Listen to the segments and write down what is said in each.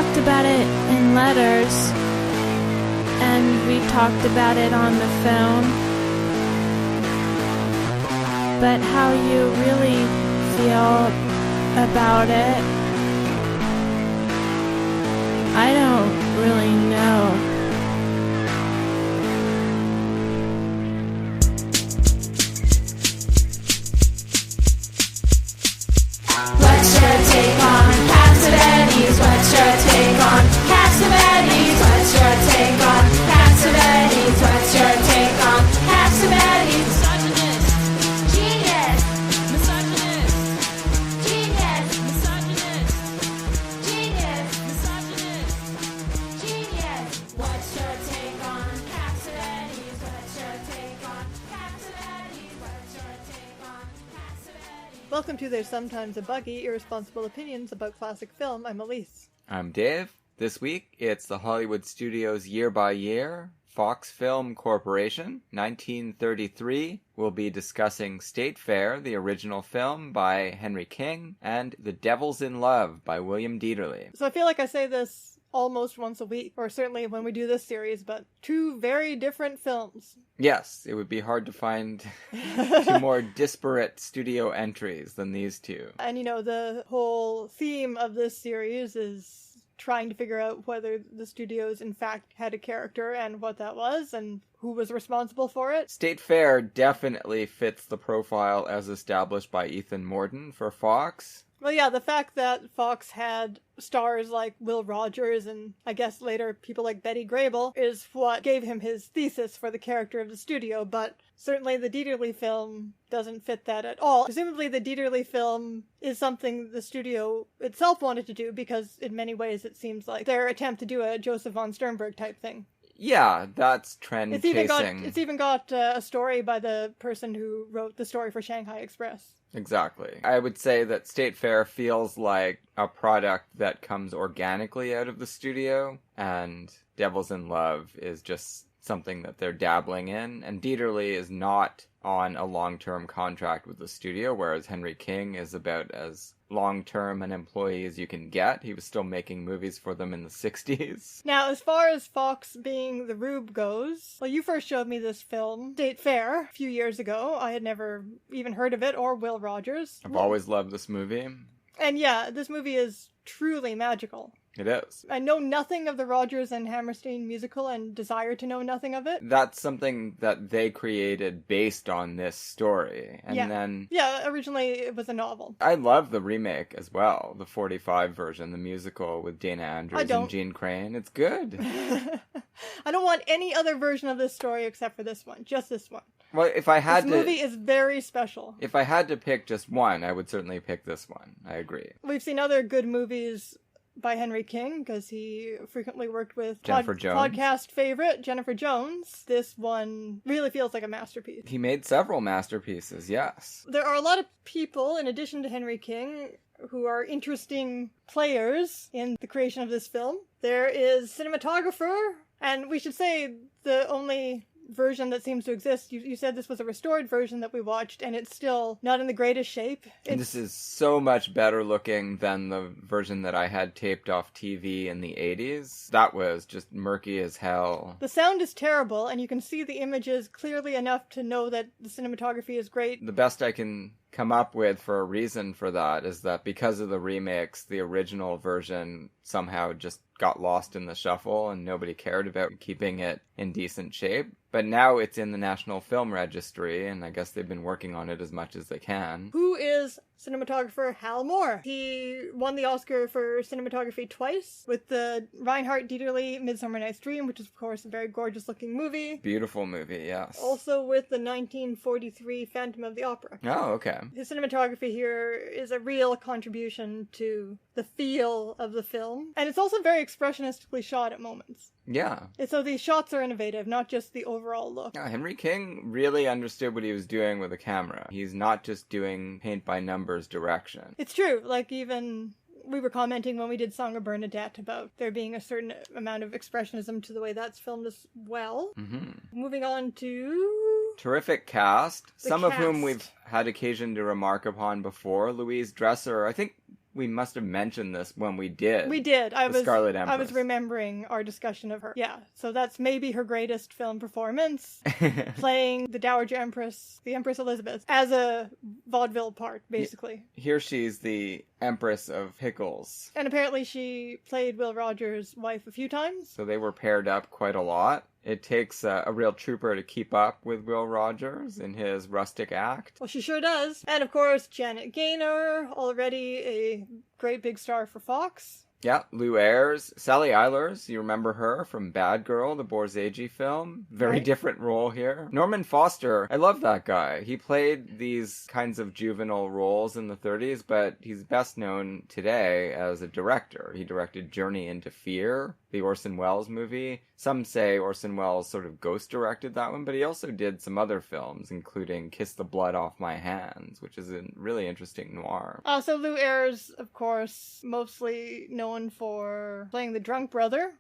talked about it in letters, and we talked about it on the phone. But how you really feel about it, I don't really know. What's your take on Cassavetes? What's your take on Cassavetes? What's your take on Cassavetes? What's your take on Cassavetes? Misogynist. Genius. Misogynist. Genius. Misogynist. Genius. Misogynist. Genius. What's your take on Cassavetes? What's your take on Cassavetes? What's your take on Cassavetes? Welcome to There's Sometimes a Buggy, Irresponsible Opinions About Classic Film. I'm Elise. I'm Dave. This week, it's the Hollywood Studios Year by Year, Fox Film Corporation, 1933. We'll be discussing State Fair, the original film by Henry King, and The Devil's in Love by William Dieterle. So I feel like I say this almost once a week, or certainly when we do this series, but two very different films. Yes, it would be hard to find two more disparate studio entries than these two. And you know, the whole theme of this series is trying to figure out whether the studios in fact had a character and what that was and who was responsible for it. State Fair definitely fits the profile as established by Ethan Mordden for Fox. Well, yeah, the fact that Fox had stars like Will Rogers and I guess later people like Betty Grable is what gave him his thesis for the character of the studio, but certainly the Dieterle film doesn't fit that at all. Presumably the Dieterle film is something the studio itself wanted to do because in many ways it seems like their attempt to do a Joseph von Sternberg type thing. Yeah, that's trend chasing. It's even got a story by the person who wrote the story for Shanghai Express. Exactly. I would say that State Fair feels like a product that comes organically out of the studio, and Devil's in Love is just something that they're dabbling in, and Dieterle is not on a long-term contract with the studio, whereas Henry King is about as long-term an employee as you can get. He was still making movies for them in the 60s. Now, as far as Fox being the Rube goes, well, you first showed me this film, State Fair, a few years ago. I had never even heard of it, or Will Rogers. I've always loved this movie. And yeah, this movie is truly magical. It is. I know nothing of the Rogers and Hammerstein musical and desire to know nothing of it. That's something that they created based on this story. And then... Yeah, originally it was a novel. I love the remake as well, the 45 version, the musical with Dana Andrews and Gene Crane. It's good. I don't want any other version of this story except for this one. Just this one. Well, if I had this movie is very special. If I had to pick just one, I would certainly pick this one. I agree. We've seen other good movies by Henry King, because he frequently worked with Jennifer Jones. Podcast favorite Jennifer Jones. This one really feels like a masterpiece. He made several masterpieces, yes. There are a lot of people, in addition to Henry King, who are interesting players in the creation of this film. There is cinematographer, and we should say the only version that seems to exist. You said this was a restored version that we watched, and it's still not in the greatest shape. This is so much better looking than the version that I had taped off TV in the 80s. That was just murky as hell. The sound is terrible, and you can see the images clearly enough to know that the cinematography is great. The best I can come up with for a reason for that is that because of the remakes, the original version somehow just got lost in the shuffle and nobody cared about keeping it in decent shape. But now it's in the National Film Registry, and I guess they've been working on it as much as they can. Who is cinematographer Hal Mohr? He won the Oscar for cinematography twice with the Reinhard Dieterle Midsummer Night's Dream, which is, of course, a very gorgeous-looking movie. Beautiful movie, yes. Also with the 1943 Phantom of the Opera. Oh, okay. His cinematography here is a real contribution to the feel of the film. And it's also very expressionistically shot at moments. Yeah. So these shots are innovative, not just the overall look. Yeah, Henry King really understood what he was doing with a camera. He's not just doing paint-by-numbers direction. It's true. Like, even we were commenting when we did Song of Bernadette about there being a certain amount of expressionism to the way that's filmed as well. Mm-hmm. Moving on to... Terrific cast. Some of whom we've had occasion to remark upon before. Louise Dresser, I think we must have mentioned this when we did. We did. Scarlet Empress. I was remembering our discussion of her. Yeah, so that's maybe her greatest film performance, playing the Dowager Empress, the Empress Elizabeth, as a vaudeville part, basically. Here she's the Empress of Pickles. And apparently she played Will Rogers' wife a few times. So they were paired up quite a lot. It takes a real trooper to keep up with Will Rogers in his rustic act. Well, she sure does. And of course, Janet Gaynor, already a great big star for Fox. Yeah, Lou Ayres, Sally Eilers, you remember her from Bad Girl, the Borzage film. Very different role here. Norman Foster, I love that guy. He played these kinds of juvenile roles in the 30s, but he's best known today as a director. He directed Journey into Fear, the Orson Welles movie. Some say Orson Welles sort of ghost-directed that one, but he also did some other films, including Kiss the Blood Off My Hands, which is a really interesting noir. So Lou Ayres, of course, mostly known for playing the drunk brother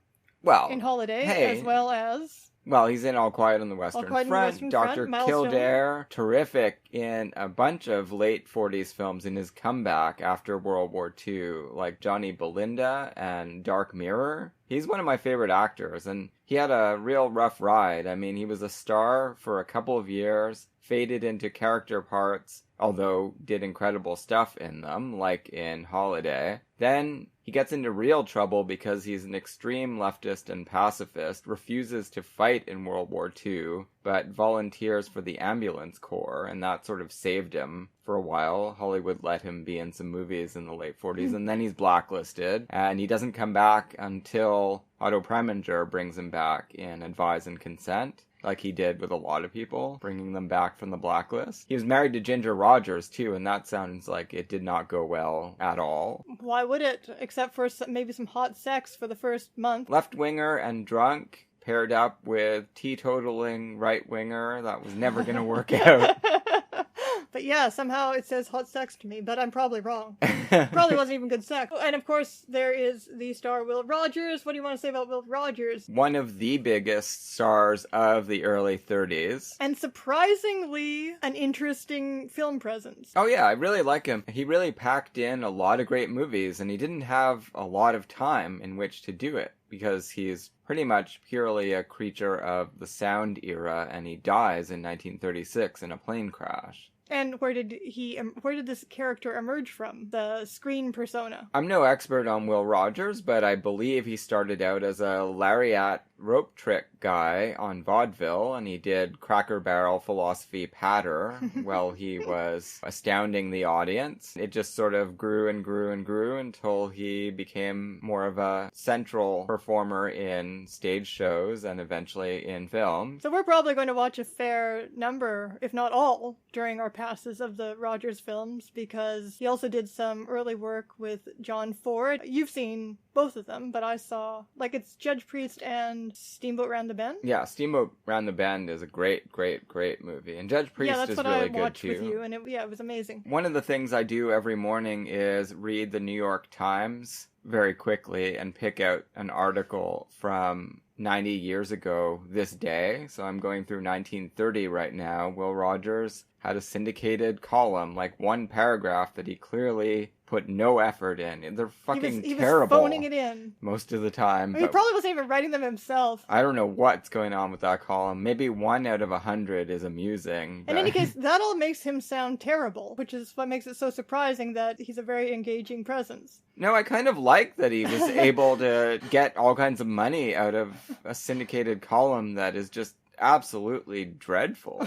in Holiday, as well as... Well, he's in All Quiet on the Western Front, Dr. Kildare, terrific in a bunch of late 40s films in his comeback after World War II, like Johnny Belinda and Dark Mirror. He's one of my favorite actors, and he had a real rough ride. I mean, he was a star for a couple of years, faded into character parts, although did incredible stuff in them, like in Holiday. Then he gets into real trouble because he's an extreme leftist and pacifist, refuses to fight in World War II, but volunteers for the ambulance corps, and that sort of saved him for a while. Hollywood let him be in some movies in the late 40s, and then he's blacklisted, and he doesn't come back until Otto Preminger brings him back in Advise and Consent, like he did with a lot of people, bringing them back from the blacklist. He was married to Ginger Rogers, too, and that sounds like it did not go well at all. Why would it? Except for maybe some hot sex for the first month. Left-winger and drunk, paired up with teetotaling right-winger. That was never going to work out. But yeah, somehow it says hot sex to me, but I'm probably wrong. Probably wasn't even good sex. And of course, there is the star Will Rogers. What do you want to say about Will Rogers? One of the biggest stars of the early 30s. And surprisingly, an interesting film presence. Oh yeah, I really like him. He really packed in a lot of great movies, and he didn't have a lot of time in which to do it, because he's pretty much purely a creature of the sound era, and he dies in 1936 in a plane crash. And where did this character emerge from? The screen persona? I'm no expert on Will Rogers, but I believe he started out as a lariat rope trick guy on vaudeville, and he did Cracker Barrel Philosophy Patter while he was astounding the audience. It just sort of grew and grew and grew until he became more of a central performer in stage shows and eventually in film. So we're probably going to watch a fair number, if not all, during our passes of the Rogers films, because he also did some early work with John Ford. You've seen both of them, but I saw, it's Judge Priest and Steamboat Round the Bend. Yeah, Steamboat Round the Bend is a great, great, great movie. And Judge Priest is really good, too. Yeah, that's what I watched with you, and it was amazing. One of the things I do every morning is read the New York Times very quickly and pick out an article from 90 years ago this day. So I'm going through 1930 right now. Will Rogers had a syndicated column, one paragraph that he clearly put no effort in. They're fucking terrible. He was phoning it in. Most of the time. He probably wasn't even writing them himself. I don't know what's going on with that column. Maybe 1 out of 100 is amusing. In any case, that all makes him sound terrible, which is what makes it so surprising that he's a very engaging presence. No, I kind of like that he was able to get all kinds of money out of a syndicated column that is just absolutely dreadful.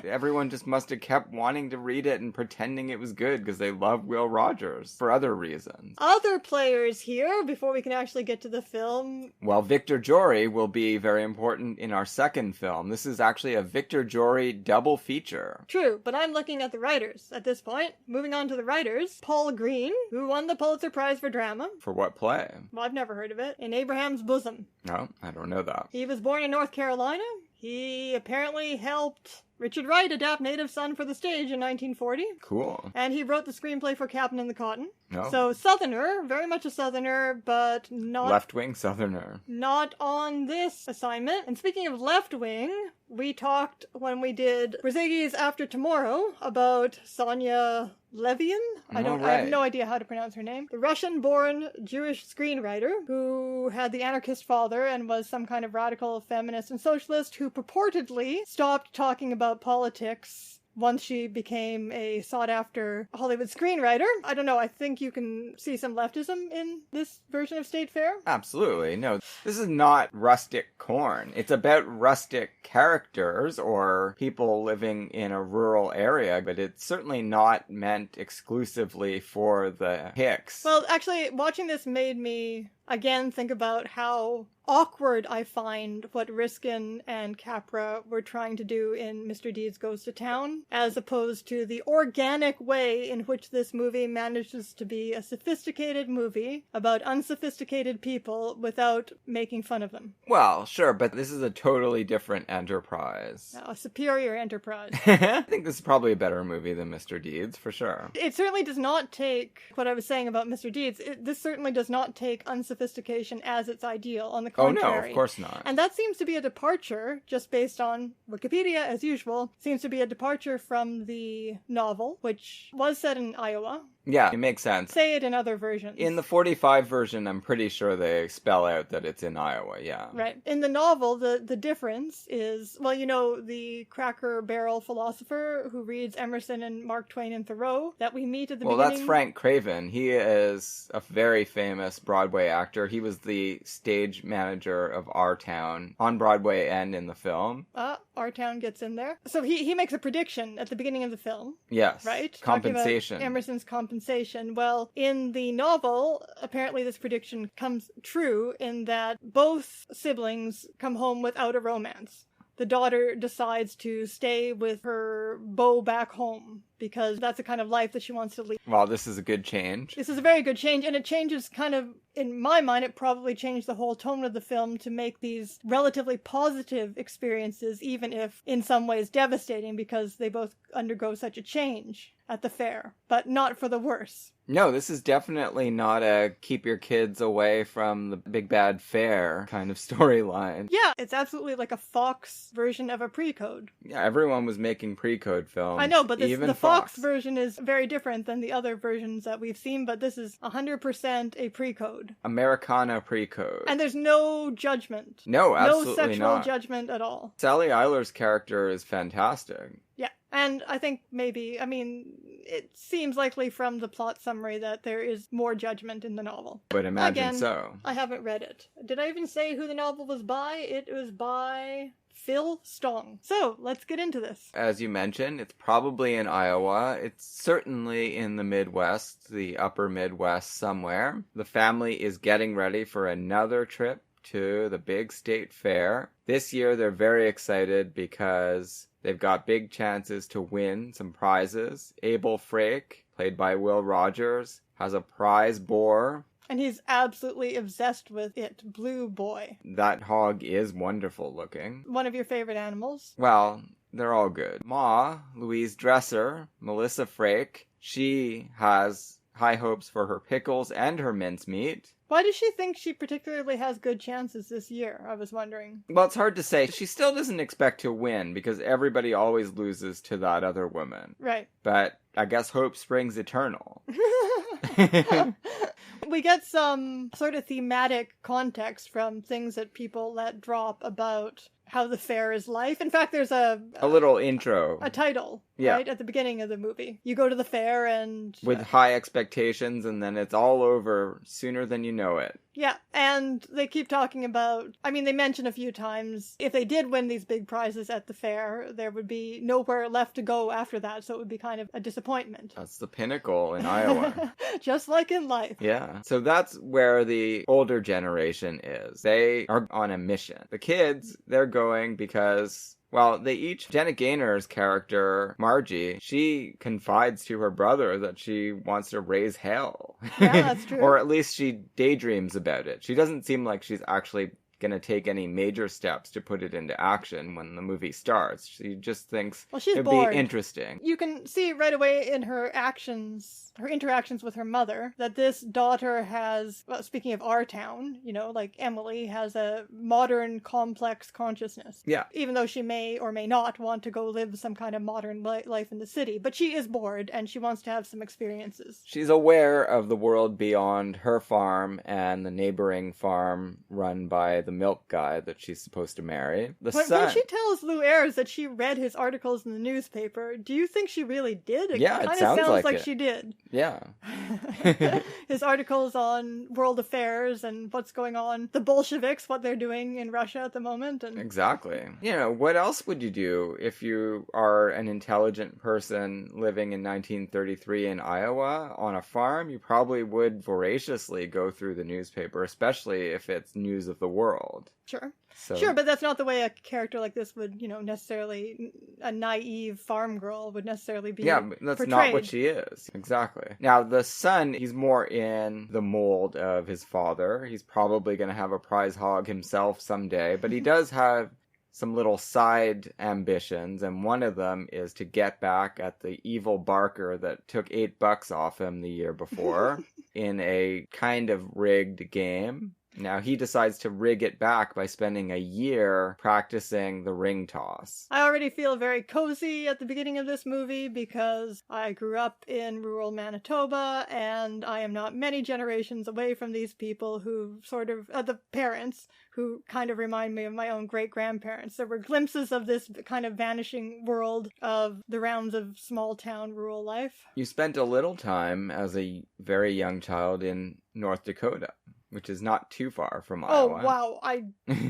Everyone just must have kept wanting to read it and pretending it was good because they love Will Rogers for other reasons. Other players here, before we can actually get to the film. Well, Victor Jory will be very important in our second film. This is actually a Victor Jory double feature. True, but I'm looking at the writers at this point. Moving on to the writers. Paul Green, who won the Pulitzer Prize for Drama. For what play? Well, I've never heard of it. In Abraham's Bosom. No, I don't know that. He was born in North Carolina. He apparently helped Richard Wright adapt Native Son for the stage in 1940. Cool. And he wrote the screenplay for Captain and the Cotton. No. So Southerner, very much a Southerner, but not... Left-wing Southerner. Not on this assignment. And speaking of left-wing, we talked when we did Brzezinski's After Tomorrow about Sonia Levin. I have no idea how to pronounce her name. The Russian-born Jewish screenwriter who had the anarchist father and was some kind of radical feminist and socialist who purportedly stopped talking about politics once she became a sought-after Hollywood screenwriter. I don't know, I think you can see some leftism in this version of State Fair. Absolutely. No, this is not rustic corn. It's about rustic characters or people living in a rural area, but it's certainly not meant exclusively for the Hicks. Well, actually, watching this made me again think about how awkward I find what Riskin and Capra were trying to do in Mr. Deeds Goes to Town, as opposed to the organic way in which this movie manages to be a sophisticated movie about unsophisticated people without making fun of them. Well, sure, but this is a totally different enterprise. A superior enterprise. I think this is probably a better movie than Mr. Deeds, for sure. It certainly does not take what I was saying about Mr. Deeds. This certainly does not take unsophistication as its ideal. On the contrary. Oh, no, of course not. And that seems to be a departure, just based on Wikipedia, as usual, seems to be a departure from the novel, which was set in Iowa. Yeah, it makes sense. Say it in other versions. In the 45 version, I'm pretty sure they spell out that it's in Iowa, yeah. Right. In the novel, the difference is, well, you know, the Cracker Barrel philosopher who reads Emerson and Mark Twain and Thoreau that we meet at the beginning. Well, that's Frank Craven. He is a very famous Broadway actor. He was the stage manager of Our Town on Broadway and in the film. Our Town gets in there. So he makes a prediction at the beginning of the film. Yes. Right? Compensation. Talking about Emerson's compensation. Well, in the novel, apparently this prediction comes true in that both siblings come home without a romance. The daughter decides to stay with her beau back home because that's the kind of life that she wants to lead. Well, this is a good change. This is a very good change, and it changes kind of, in my mind, it probably changed the whole tone of the film to make these relatively positive experiences, even if in some ways devastating, because they both undergo such a change at the fair, but not for the worse. No, this is definitely not a keep your kids away from the big bad fair kind of storyline. Yeah, it's absolutely like a Fox version of a pre-code. Yeah, everyone was making pre-code films. I know, but even the Fox version is very different than the other versions that we've seen, but this is 100% a pre-code. Americana pre-code. And there's no judgment. No, absolutely no sexual not. Judgment at all. Sally Eiler's character is fantastic. Yeah, and I think maybe, it seems likely from the plot summary that there is more judgment in the novel. But imagine Again, so. I haven't read it. Did I even say who the novel was by? It was by Phil Stong. So, let's get into this. As you mentioned, it's probably in Iowa. It's certainly in the Midwest, the upper Midwest somewhere. The family is getting ready for another trip to the big state fair. This year they're very excited because they've got big chances to win some prizes. Abel Frake, played by Will Rogers, has a prize boar. And he's absolutely obsessed with it. Blue Boy. That hog is wonderful looking. One of your favorite animals? Well, they're all good. Ma, Louise Dresser, Melissa Frake, she has high hopes for her pickles and her mincemeat. Why does she think she particularly has good chances this year? I was wondering. Well, it's hard to say. She still doesn't expect to win because everybody always loses to that other woman. Right. But I guess hope springs eternal. We get some sort of thematic context from things that people let drop about how the fair is life. In fact, there's a little intro. A title, yeah. Right, at the beginning of the movie. You go to the fair and... with high expectations, and then it's all over sooner than you know it. Yeah, and they keep talking about... they mention a few times, if they did win these big prizes at the fair, there would be nowhere left to go after that, so it would be kind of a disappointment. That's the pinnacle in Iowa. Just like in life. Yeah. So that's where the older generation is. They are on a mission. The kids, they're going because... well, they each... Janet Gaynor's character, Margie, she confides to her brother that she wants to raise hell. Yeah, that's true. Or at least she daydreams about it. She doesn't seem like she's actually going to take any major steps to put it into action when the movie starts. She just thinks she's it'd bored. be interesting. You can see right away in her interactions with her mother, that this daughter has, well, speaking of our town, like Emily, has a modern, complex consciousness. Yeah. Even though she may or may not want to go live some kind of modern life in the city. But she is bored, and she wants to have some experiences. She's aware of the world beyond her farm and the neighboring farm run by the milk guy that she's supposed to marry. When she tells Lou Ayres that she read his articles in the newspaper, do you think she really did? It kind of sounds like she did. Yeah. His articles on world affairs and what's going on, the Bolsheviks, what they're doing in Russia at the moment. And Exactly. What else would you do if you are an intelligent person living in 1933 in Iowa on a farm? You probably would voraciously go through the newspaper, especially if it's news of the world. Sure. So, Sure, but that's not the way a character like this would, necessarily, a naive farm girl would necessarily be but that's portrayed. not what she is. Exactly. Now, the son, he's more in the mold of his father. He's probably going to have a prize hog himself someday, but he does have some little side ambitions, and one of them is to get back at the evil barker that took $8 off him the year before in a kind of rigged game. Now, he decides to rig it back by spending a year practicing the ring toss. I already feel very cozy at the beginning of this movie because I grew up in rural Manitoba, and I am not many generations away from these people who sort of, the parents, who kind of remind me of my own great-grandparents. There were glimpses of this kind of vanishing world of the rounds of small-town rural life. You spent a little time as a very young child in North Dakota, which is not too far from Iowa. Oh, wow.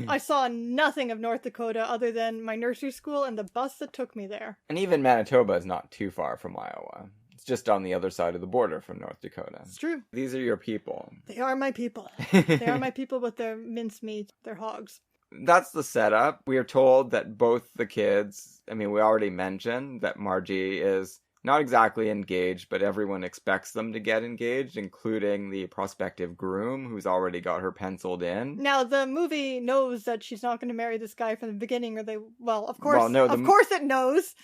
I saw nothing of North Dakota other than my nursery school and the bus that took me there. And even Manitoba is not too far from Iowa. It's just on the other side of the border from North Dakota. It's true. These are your people. They are my people. They are my people with their mincemeat, their hogs. That's the setup. We are told that both the kids, we already mentioned that Margie is not exactly engaged, but everyone expects them to get engaged, including the prospective groom, who's already got her penciled in. Now, the movie knows that she's not going to marry this guy from the beginning, of course, of course it knows.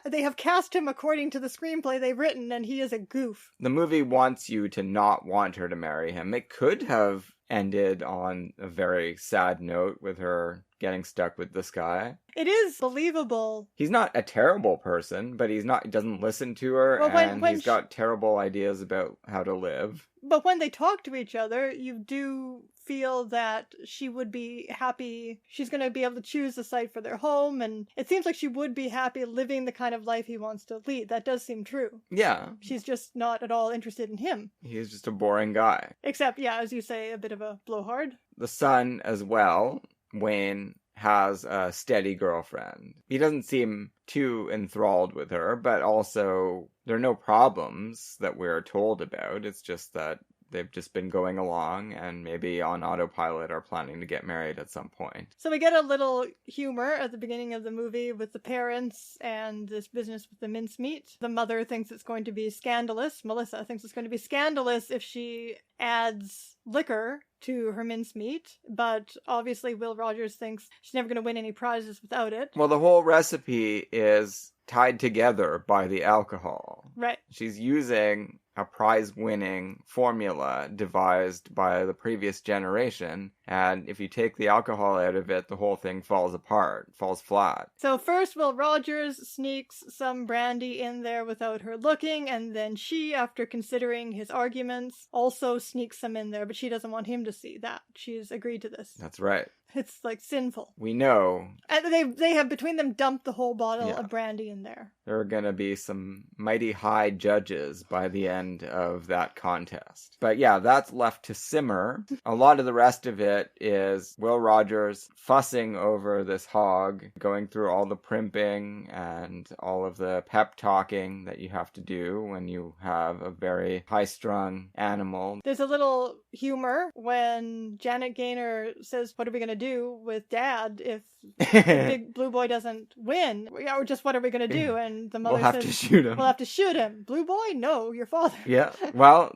They have cast him according to the screenplay they've written, and he is a goof. The movie wants you to not want her to marry him. It could have ended on a very sad note with her getting stuck with this guy. It is believable. He's not a terrible person, but he doesn't listen to her, and he's got terrible ideas about how to live. But when they talk to each other, you do feel that she would be happy. She's going to be able to choose the site for their home, and it seems like she would be happy living the kind of life he wants to lead. That does seem true. Yeah. She's just not at all interested in him. He's just a boring guy. Except, as you say, a bit of a blowhard. The son as well, Wayne, has a steady girlfriend. He doesn't seem too enthralled with her, but also there are no problems that we're told about. It's just that they've just been going along and maybe on autopilot are planning to get married at some point. So we get a little humor at the beginning of the movie with the parents and this business with the mincemeat. The mother thinks it's going to be scandalous. Melissa thinks it's going to be scandalous if she adds liquor to her mincemeat, but obviously Will Rogers thinks she's never going to win any prizes without it. Well, the whole recipe is tied together by the alcohol. Right. She's using a prize-winning formula devised by the previous generation, and if you take the alcohol out of it, the whole thing falls apart, falls flat. So first Will Rogers sneaks some brandy in there without her looking, and then she, after considering his arguments, also sneaks some in there, but she doesn't want him to see that. She's agreed to this. That's right. It's sinful. We know. And they have between them dumped the whole bottle of brandy in there. There are going to be some mighty high judges by the end of that contest. But that's left to simmer. A lot of the rest of it is Will Rogers fussing over this hog, going through all the primping and all of the pep talking that you have to do when you have a very high-strung animal. There's a little humor when Janet Gaynor says, "What are we going to do with Dad if the big blue boy doesn't win? Or just what are we going to do?" And the mother says, to shoot him. We'll have to shoot him. Blue boy? No, your father. Yeah, well,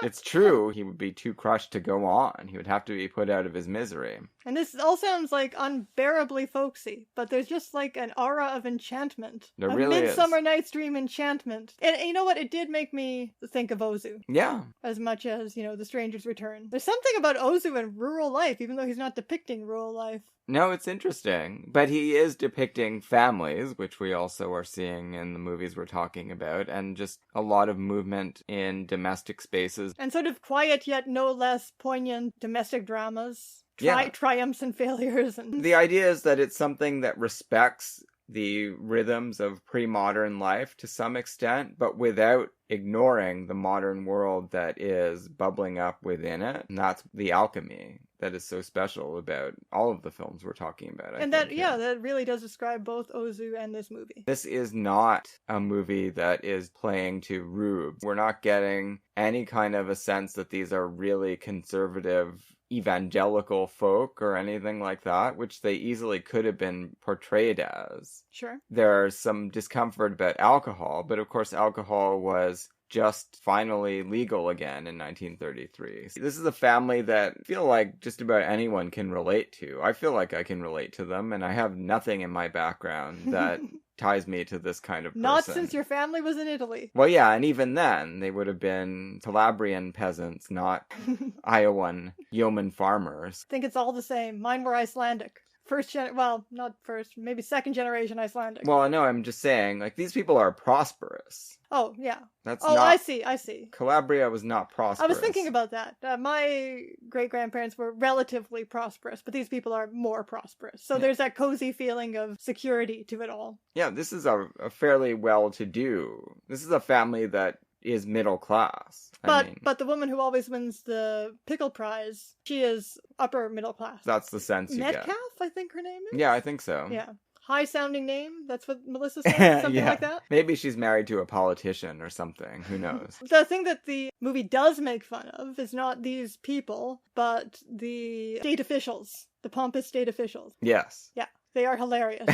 it's true. He would be too crushed to go on. He would have to be put out of his misery. And this all sounds like unbearably folksy, but there's just like an aura of enchantment. There a really Midsummer is. Night's Dream enchantment. And you know what? It did make me think of Ozu. Yeah. As much as, The Stranger's Return. There's something about Ozu and rural life, even though he's not depicting rural life. No, it's interesting. But he is depicting families, which we also are seeing in the movies we're talking about, and just a lot of movement in domestic spaces. And sort of quiet yet no less poignant domestic dramas. Yeah. Triumphs and failures. And The idea is that it's something that respects the rhythms of pre-modern life to some extent, but without ignoring the modern world that is bubbling up within it. And that's the alchemy that is so special about all of the films we're talking about. I think, that really does describe both Ozu and this movie. This is not a movie that is playing to Rube. We're not getting any kind of a sense that these are really conservative evangelical folk or anything like that, which they easily could have been portrayed as. Sure. There's some discomfort about alcohol, but of course alcohol was just finally legal again in 1933. This is a family that I feel like just about anyone can relate to. I feel like I can relate to them, and I have nothing in my background that ties me to this kind of person. Not since your family was in Italy. Well, yeah, and even then, they would have been Calabrian peasants, not Iowan yeoman farmers. I think it's all the same. Mine were Icelandic. Not first, maybe second generation Icelandic. Well, no, I'm just saying, like, these people are prosperous. Oh, yeah. That's I see. Calabria was not prosperous. I was thinking about that. My great-grandparents were relatively prosperous, but these people are more prosperous. So there's that cozy feeling of security to it all. Yeah, this is a fairly well-to-do. This is a family that is middle class. But the woman who always wins the pickle prize, she is upper middle class. That's the sense you Metcalf, get. I think her name is? Yeah, I think so. Yeah. High-sounding name? That's what Melissa said? Something like that? Maybe she's married to a politician or something. Who knows? The thing that the movie does make fun of is not these people, but the state officials. The pompous state officials. Yes. Yeah, they are hilarious.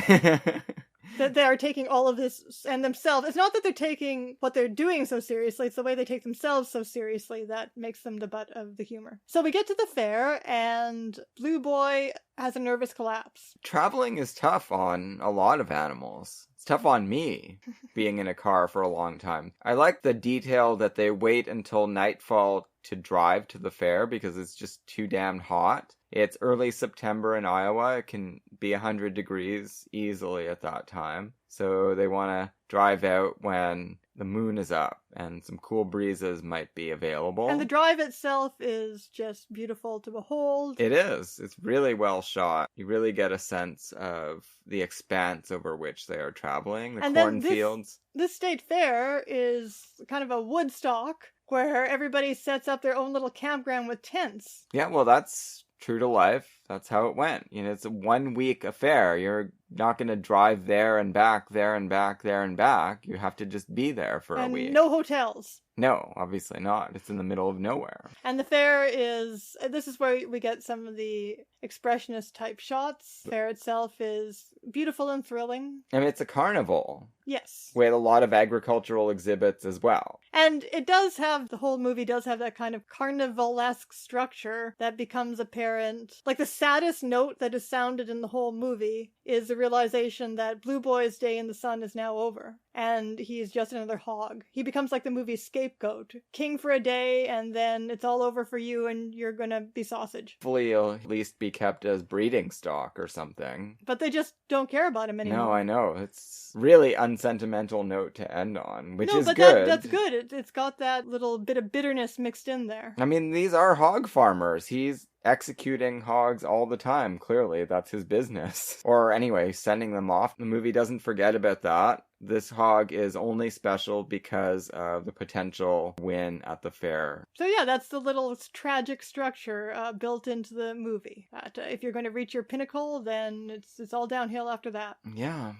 That they are taking all of this and themselves. It's not that they're taking what they're doing so seriously, it's the way they take themselves so seriously that makes them the butt of the humor. So we get to the fair, and Blue Boy has a nervous collapse. Traveling is tough on a lot of animals. It's tough on me, being in a car for a long time. I like the detail that they wait until nightfall to drive to the fair because it's just too damn hot. It's early September in Iowa. It can be 100 degrees easily at that time. So they want to drive out when the moon is up and some cool breezes might be available. And the drive itself is just beautiful to behold. It is. It's really well shot. You really get a sense of the expanse over which they are traveling, the cornfields. This state fair is kind of a Woodstock where everybody sets up their own little campground with tents. Yeah, well, that's true to life. That's how it went. It's a 1 week affair. You're not going to drive there and back, there and back, there and back. You have to just be there for a week. No hotels. No, obviously not. It's in the middle of nowhere. And the fair this is where we get some of the expressionist type shots. The fair itself is beautiful and thrilling. And it's a carnival. Yes. With a lot of agricultural exhibits as well. And the whole movie does have that kind of carnivalesque structure that becomes apparent. Like the saddest note that is sounded in the whole movie is the realization that Blue Boy's day in the sun is now over. And he's just another hog. He becomes like the movie's scapegoat. King for a day, and then it's all over for you, and you're gonna be sausage. Hopefully he'll at least be kept as breeding stock or something. But they just don't care about him anymore. No, I know. It's really unsentimental note to end on, which is good. That's good. It's got that little bit of bitterness mixed in there. I mean, these are hog farmers. He's executing hogs all the time. Clearly, that's his business. Or anyway, sending them off. The movie doesn't forget about that. This hog is only special because of the potential win at the fair. So yeah, that's the little tragic structure built into the movie. If you're going to reach your pinnacle, then it's all downhill after that. Yeah.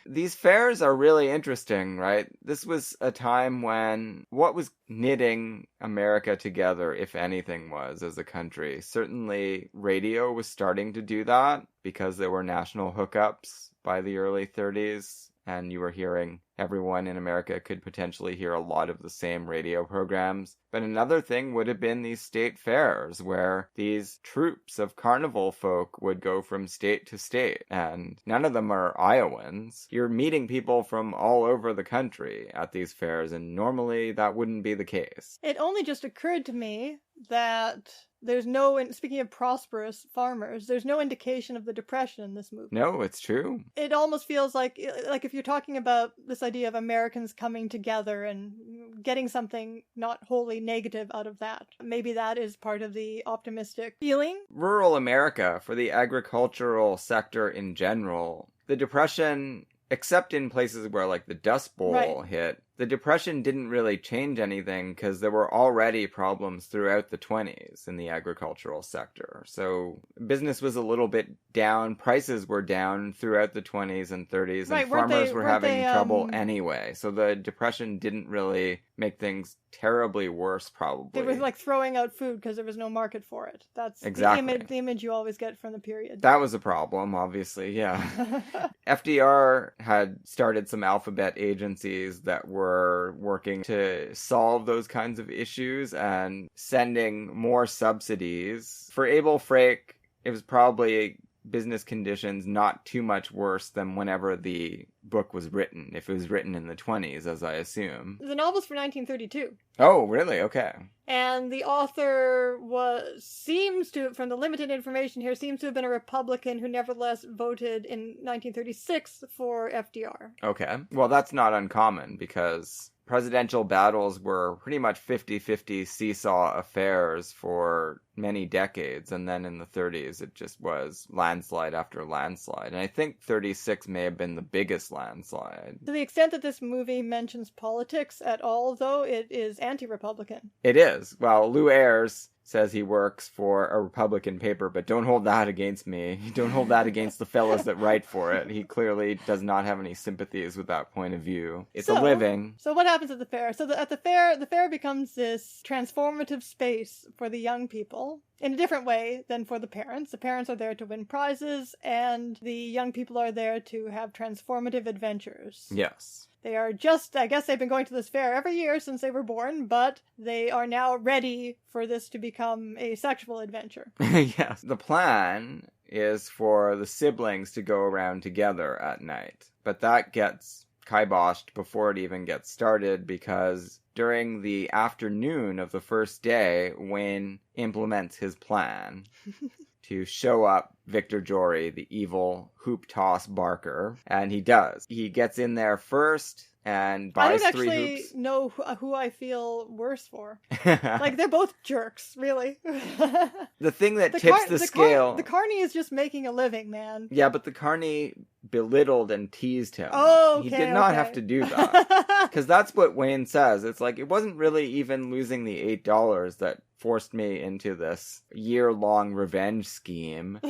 These fairs are really interesting, right? This was a time when what was knitting America together, if anything was, as a country. Certainly radio was starting to do that because there were national hookups by the early 30s. and you were hearing everyone in America could potentially hear a lot of the same radio programs. But another thing would have been these state fairs, where these troops of carnival folk would go from state to state, and none of them are Iowans. You're meeting people from all over the country at these fairs, and normally that wouldn't be the case. It only just occurred to me that there's no, speaking of prosperous farmers, there's no indication of the Depression in this movie. No, it's true. It almost feels like if you're talking about this idea of Americans coming together and getting something not wholly negative out of that, maybe that is part of the optimistic feeling. Rural America, for the agricultural sector in general, the Depression, except in places where like the Dust Bowl hit, the Depression didn't really change anything because there were already problems throughout the 20s in the agricultural sector. So business was a little bit down, prices were down throughout the 20s and 30s, and farmers were having trouble anyway. So the Depression didn't really make things terribly worse, probably. They were like throwing out food because there was no market for it. That's exactly the image you always get from the period. That was a problem, obviously, yeah. FDR had started some alphabet agencies that were working to solve those kinds of issues and sending more subsidies. For Abel Frake, it was probably business conditions not too much worse than whenever the book was written, if it was written in the 20s, as I assume. The novel's for 1932. Oh, really? Okay. And the author seems to, from the limited information here, seems to have been a Republican who nevertheless voted in 1936 for FDR. Okay. Well, that's not uncommon, because presidential battles were pretty much 50-50 seesaw affairs for many decades, and then in the 30s it just was landslide after landslide. And I think 36 may have been the biggest landslide. To the extent that this movie mentions politics at all, though, it is anti-Republican. It is. Well, Lou Ayres says he works for a Republican paper, but don't hold that against me. Don't hold that against the fellas that write for it. He clearly does not have any sympathies with that point of view. It's a living. So what happens at the fair? So at the fair becomes this transformative space for the young people in a different way than for the parents. The parents are there to win prizes, and the young people are there to have transformative adventures. Yes. They are just, I guess they've been going to this fair every year since they were born, but they are now ready for this to become a sexual adventure. Yes. The plan is for the siblings to go around together at night, but that gets kiboshed before it even gets started, because during the afternoon of the first day, Wayne implements his plan to show up Victor Jory, the evil hoop toss barker, and he does. He gets in there first and buys 3 hoops. I don't actually know who I feel worse for. Like, they're both jerks, really. The thing that tips the scale... the carny is just making a living, man. Yeah, but the carny belittled and teased him. Oh, okay, he did not have to do that. Because that's what Wayne says. It's like, it wasn't really even losing the $8 that forced me into this year-long revenge scheme.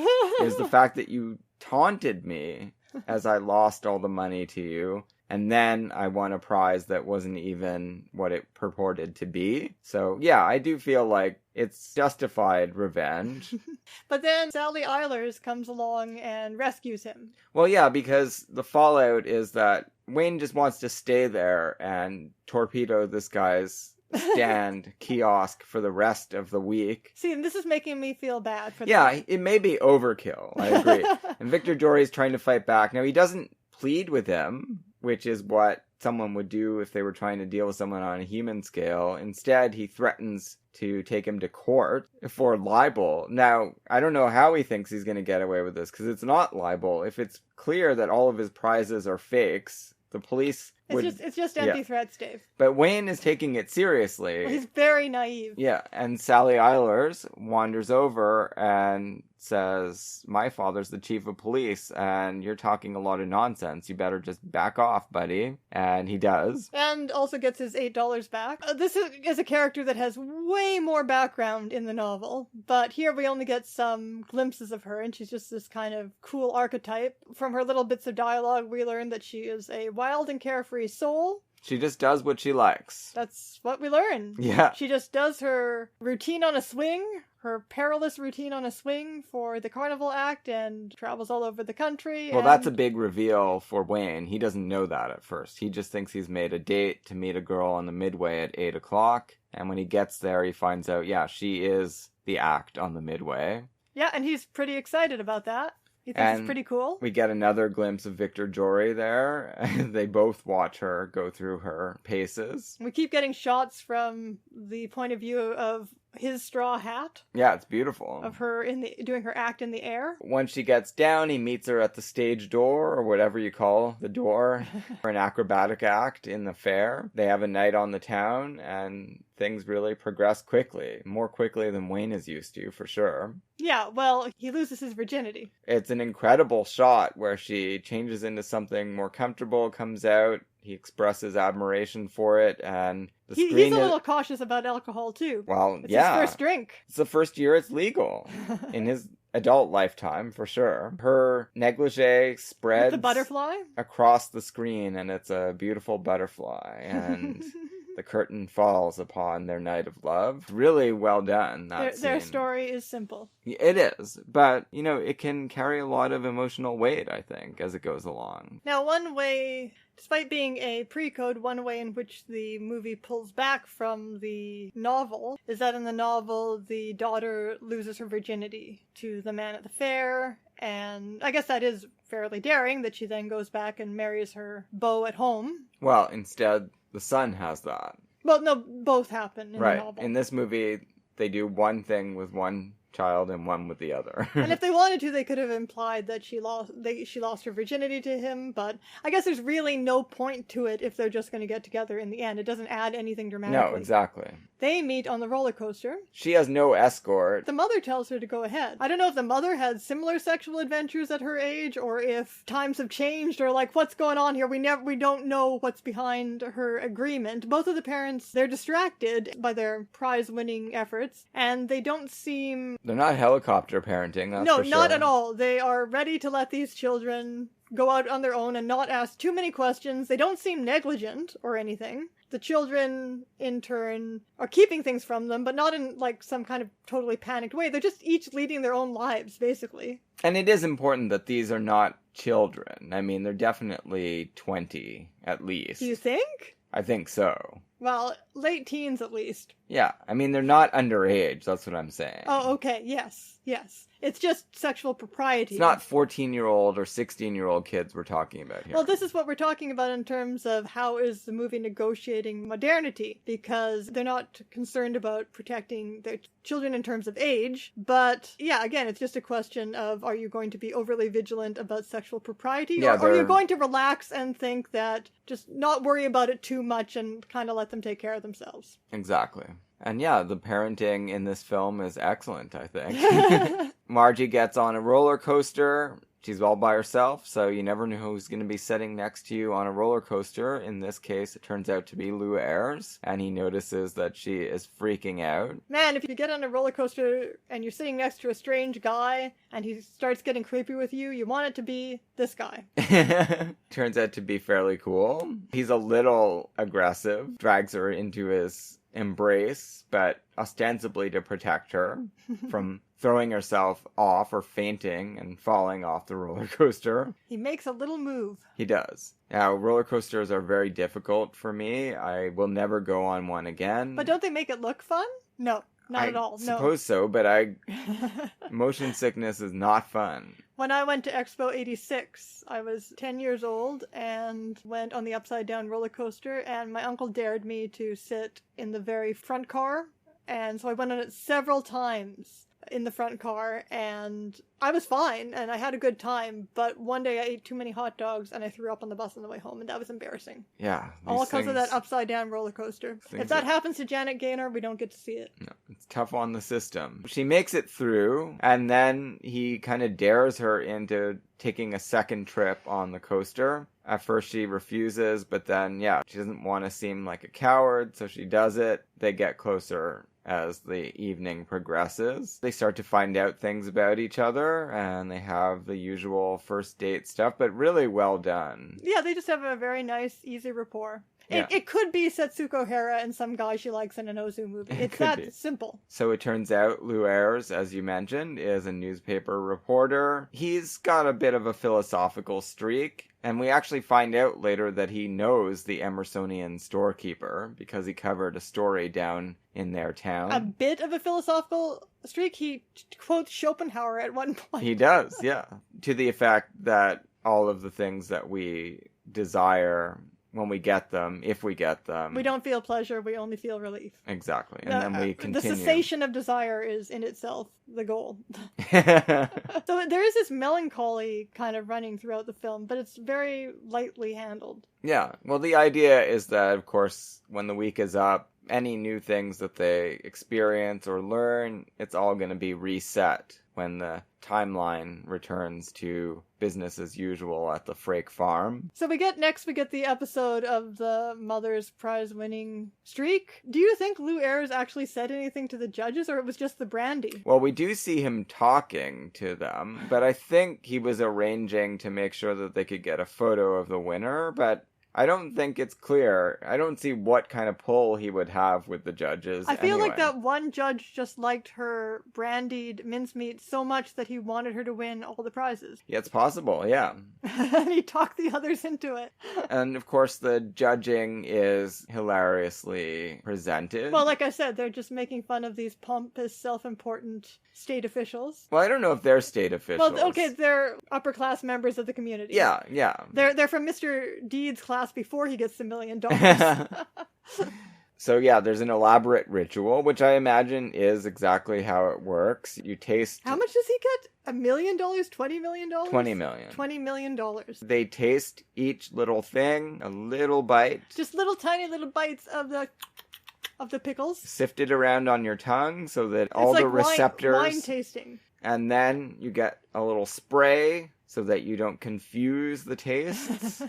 Is the fact that you taunted me as I lost all the money to you, and then I won a prize that wasn't even what it purported to be. So yeah, I do feel like it's justified revenge. But then Sally Eilers comes along and rescues him. Well, yeah, because the fallout is that Wayne just wants to stay there and torpedo this guy's stand kiosk for the rest of the week. See, and this is making me feel bad for Yeah, it may be overkill, I agree. And Victor Jory's trying to fight back. Now, he doesn't plead with him, which is what someone would do if they were trying to deal with someone on a human scale. Instead, he threatens to take him to court for libel. Now, I don't know how he thinks he's going to get away with this, because it's not libel. If it's clear that all of his prizes are fakes, the police It's just empty threats, Dave. But Wayne is taking it seriously. Well, he's very naive. Yeah, and Sally Eilers wanders over and says, my father's the chief of police, and you're talking a lot of nonsense. You better just back off, buddy. And he does. And also gets his $8 back. This is a character that has way more background in the novel, but here we only get some glimpses of her, and she's just this kind of cool archetype. From her little bits of dialogue, we learn that she is a wild and carefree soul. She just does what she likes. That's what we learn. Yeah. She just does her routine on a swing, her perilous routine on a swing for the carnival act and travels all over the country. Well, that's a big reveal for Wayne. He doesn't know that at first. He just thinks he's made a date to meet a girl on the Midway at 8 o'clock. And when he gets there, he finds out, yeah, she is the act on the Midway. Yeah, and he's pretty excited about that. He thinks it's pretty cool. We get another glimpse of Victor Jory there. They both watch her go through her paces. We keep getting shots from the point of view of his straw hat. Yeah, it's beautiful. Of her doing her act in the air. When she gets down, he meets her at the stage door, or whatever you call the door, for an acrobatic act in the fair. They have a night on the town, and things really progress quickly. More quickly than Wayne is used to, for sure. Yeah, well, he loses his virginity. It's an incredible shot where she changes into something more comfortable, comes out. He expresses admiration for it, and the screen he's a little cautious about alcohol, too. Well, it's yeah. his first drink. It's the first year it's legal in his adult lifetime, for sure. Her negligee spreads the butterfly across the screen, and it's a beautiful butterfly, and the curtain falls upon their night of love. Really well done, their story is simple. It is, but, it can carry a lot of emotional weight, I think, as it goes along. Now, one way, despite being a pre-code, one way in which the movie pulls back from the novel is that in the novel, the daughter loses her virginity to the man at the fair, and I guess that is fairly daring, that she then goes back and marries her beau at home. Well, instead, the son has that. Well, no, both happen in the novel. In this movie, they do one thing with one child and one with the other. And if they wanted to, they could have implied that she lost her virginity to him, but I guess there's really no point to it if they're just going to get together in the end. It doesn't add anything dramatically. No, exactly. They meet on the roller coaster. She has no escort. The mother tells her to go ahead. I don't know if the mother had similar sexual adventures at her age, or if times have changed, or like what's going on here. We don't know what's behind her agreement. Both of the parents, they're distracted by their prize-winning efforts, and they don't seem... They're not helicopter parenting, that's for sure. No, not at all. They are ready to let these children go out on their own and not ask too many questions. They don't seem negligent or anything. The children, in turn, are keeping things from them, but not in, like, some kind of totally panicked way. They're just each leading their own lives, basically. And it is important that these are not children. I mean, they're definitely 20, at least. Do you think? I think so. Well, late teens, at least. Yeah, I mean, they're not underage, that's what I'm saying. Oh, okay, yes. It's just sexual propriety. It's not 14-year-old or 16-year-old kids we're talking about here. Well, this is what we're talking about in terms of how is the movie negotiating modernity, because they're not concerned about protecting their children in terms of age, but, yeah, again, it's just a question of, are you going to be overly vigilant about sexual propriety, or are you going to relax and think that just not worry about it too much and kind of let them take care of themselves? Exactly. And yeah, the parenting in this film is excellent, I think. Margie gets on a roller coaster. She's all by herself, so you never know who's going to be sitting next to you on a roller coaster. In this case, it turns out to be Lou Ayres, and he notices that she is freaking out. Man, if you get on a roller coaster and you're sitting next to a strange guy, and he starts getting creepy with you, you want it to be this guy. Turns out to be fairly cool. He's a little aggressive, drags her into his embrace, but ostensibly to protect her from throwing herself off or fainting and falling off the roller coaster. He makes a little move. He does. Now, roller coasters are very difficult for me. I will never go on one again. But don't they make it look fun? No, not at all. I suppose so, but motion sickness is not fun. When I went to Expo 86, I was 10 years old and went on the upside-down roller coaster, and my uncle dared me to sit in the very front car, and so I went on it several times in the front car, and I was fine, and I had a good time, but one day I ate too many hot dogs, and I threw up on the bus on the way home, and that was embarrassing. Yeah. All because of that upside-down roller coaster. If that happens to Janet Gaynor, we don't get to see it. No, it's tough on the system. She makes it through, and then he kind of dares her into taking a second trip on the coaster. At first she refuses, but then, she doesn't want to seem like a coward, so she does it. They get closer as the evening progresses. They start to find out things about each other, and they have the usual first date stuff, but really well done. Yeah, they just have a very nice, easy rapport. Yeah. It could be Setsuko Hara and some guy she likes in an Ozu movie. It's could that be. simple. So it turns out Lou Ayres, as you mentioned, is a newspaper reporter. He's got a bit of a philosophical streak. And we actually find out later that he knows the Emersonian storekeeper because he covered a story down in their town. A bit of a philosophical streak. He quotes Schopenhauer at one point. He does, yeah. To the effect that all of the things that we desire, when we get them, if we get them... We don't feel pleasure, we only feel relief. Exactly. And then we continue. The cessation of desire is in itself the goal. So there is this melancholy kind of running throughout the film, but it's very lightly handled. Yeah. Well, the idea is that, of course, when the week is up, any new things that they experience or learn, it's all going to be reset when the timeline returns to business as usual at the Frake farm. So we get the episode of the mother's prize-winning streak. Do you think Lou Ayres actually said anything to the judges, or it was just the brandy? Well, we do see him talking to them, but I think he was arranging to make sure that they could get a photo of the winner, but I don't think it's clear. I don't see what kind of pull he would have with the judges. I feel anyway. like that one judge just liked her brandied mincemeat so much that he wanted her to win all the prizes. Yeah, it's possible, yeah. And he talked the others into it. And, of course, the judging is hilariously presented. Well, like I said, they're just making fun of these pompous, self-important state officials. Well, I don't know if they're state officials. Well, okay, they're upper-class members of the community. Yeah. They're from Mr. Deed's class before he gets the $1 million. So yeah, there's an elaborate ritual, which I imagine is exactly how it works. You taste... How much does he get? $1 million? $20 million? $20 million. $20 million. They taste each little thing, a little bite. Just tiny little bites of the pickles. Sift it around on your tongue so that all the receptors... wine tasting. And then you get a little spray so that you don't confuse the tastes.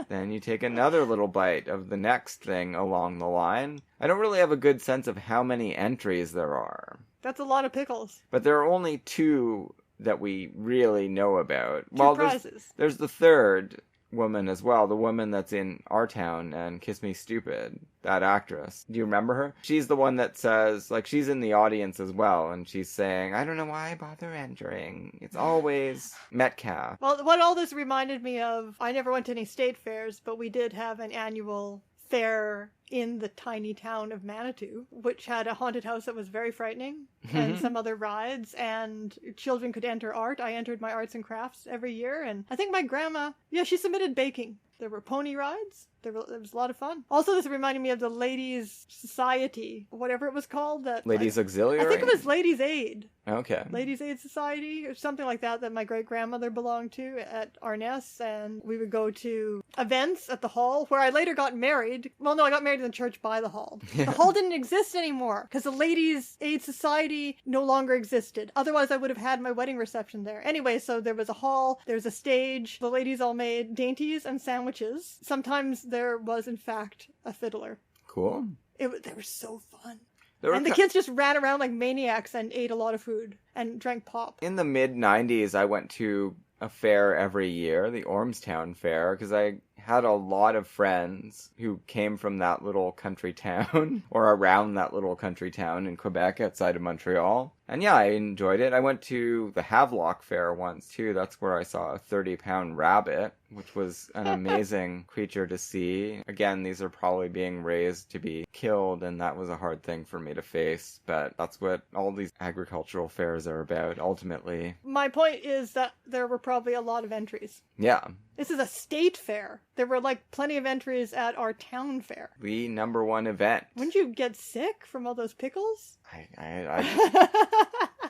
Then you take another little bite of the next thing along the line. I don't really have a good sense of how many entries there are. That's a lot of pickles. But there are only 2 that we really know about. Two prizes. There's the third woman as well, the woman that's in Our Town and Kiss Me Stupid, that actress. Do you remember her? She's the one that says, like, she's in the audience as well, and she's saying, I don't know why I bother entering. It's always Metcalf. Well, what all this reminded me of, I never went to any state fairs, but we did have an annual fair in the tiny town of Manitou, which had a haunted house that was very frightening, and some other rides, and children could enter art. I entered my arts and crafts every year, and I think my grandma, she submitted baking. There were pony rides. It was a lot of fun. Also, this reminded me of the Ladies' Society, whatever it was called. Ladies Auxiliary? I think it was Ladies' Aid. Okay. Ladies' Aid Society, or something like that my great-grandmother belonged to at Arness, and we would go to events at the hall, where I later got married. Well, no, I got married in the church by the hall. The hall didn't exist anymore, because the Ladies' Aid Society no longer existed. Otherwise, I would have had my wedding reception there. Anyway, so there was a hall, there was a stage, the ladies all made dainties and sandwiches. Sometimes there was, in fact, a fiddler. Cool. They were so fun. And the kids just ran around like maniacs and ate a lot of food and drank pop. In the mid-90s, I went to a fair every year, the Ormstown Fair, because I had a lot of friends who came from that little country town, or around that little country town in Quebec outside of Montreal. And yeah, I enjoyed it. I went to the Havelock Fair once, too. That's where I saw a 30-pound rabbit, which was an amazing creature to see. Again, these are probably being raised to be killed, and that was a hard thing for me to face. But that's what all these agricultural fairs are about, ultimately. My point is that there were probably a lot of entries. Yeah. This is a state fair. There were plenty of entries at our town fair. The #1 event. Wouldn't you get sick from all those pickles?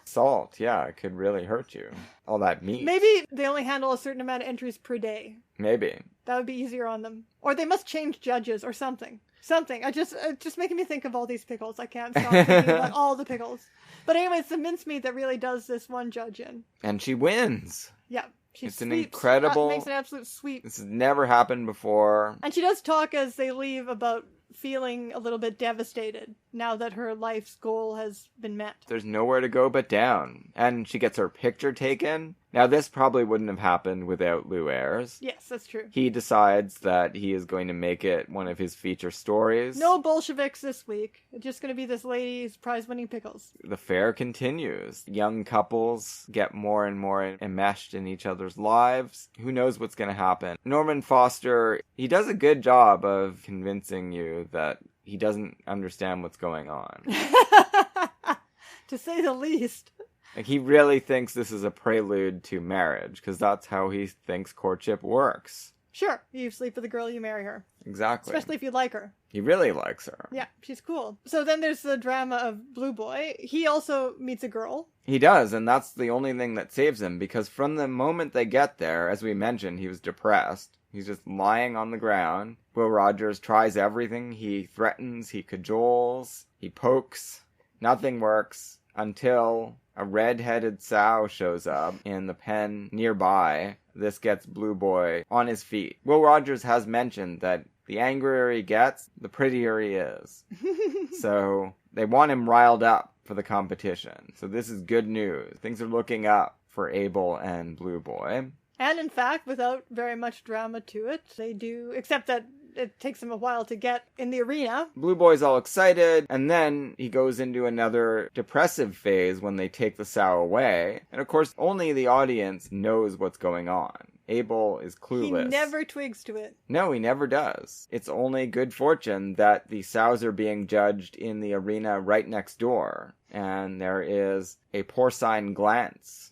Salt, yeah, it could really hurt you. All that meat. Maybe they only handle a certain amount of entries per day. Maybe. That would be easier on them. Or they must change judges or something. It's just making me think of all these pickles. I can't stop thinking about all the pickles. But anyway, it's the mincemeat that really does this one judge in. And she wins. Yeah. It's an incredible... makes an absolute sweep. This has never happened before. And she does talk as they leave about feeling a little bit devastated now that her life's goal has been met. There's nowhere to go but down. And she gets her picture taken Now, this probably wouldn't have happened without Lou Ayres. Yes, that's true. He decides that he is going to make it one of his feature stories. No Bolsheviks this week. It's just going to be this lady's prize-winning pickles. The fair continues. Young couples get more and more enmeshed in each other's lives. Who knows what's going to happen? Norman Foster, he does a good job of convincing you that he doesn't understand what's going on. To say the least. Like, he really thinks this is a prelude to marriage, because that's how he thinks courtship works. Sure, you sleep with a girl, you marry her. Exactly. Especially if you like her. He really likes her. Yeah, she's cool. So then there's the drama of Blue Boy. He also meets a girl. He does, and that's the only thing that saves him, because from the moment they get there, as we mentioned, he was depressed. He's just lying on the ground. Will Rogers tries everything. He threatens, he cajoles, he pokes. Nothing works until a red-headed sow shows up in the pen nearby. This gets Blue Boy on his feet. Will Rogers has mentioned that the angrier he gets, the prettier he is. So they want him riled up for the competition. So this is good news. Things are looking up for Abel and Blue Boy. And in fact, without very much drama to it, they do, except that it takes him a while to get in the arena. Blue Boy's all excited, and then he goes into another depressive phase when they take the sow away. And of course, only the audience knows what's going on. Abel is clueless. He never twigs to it. No, he never does. It's only good fortune that the sows are being judged in the arena right next door. And there is a porcine glance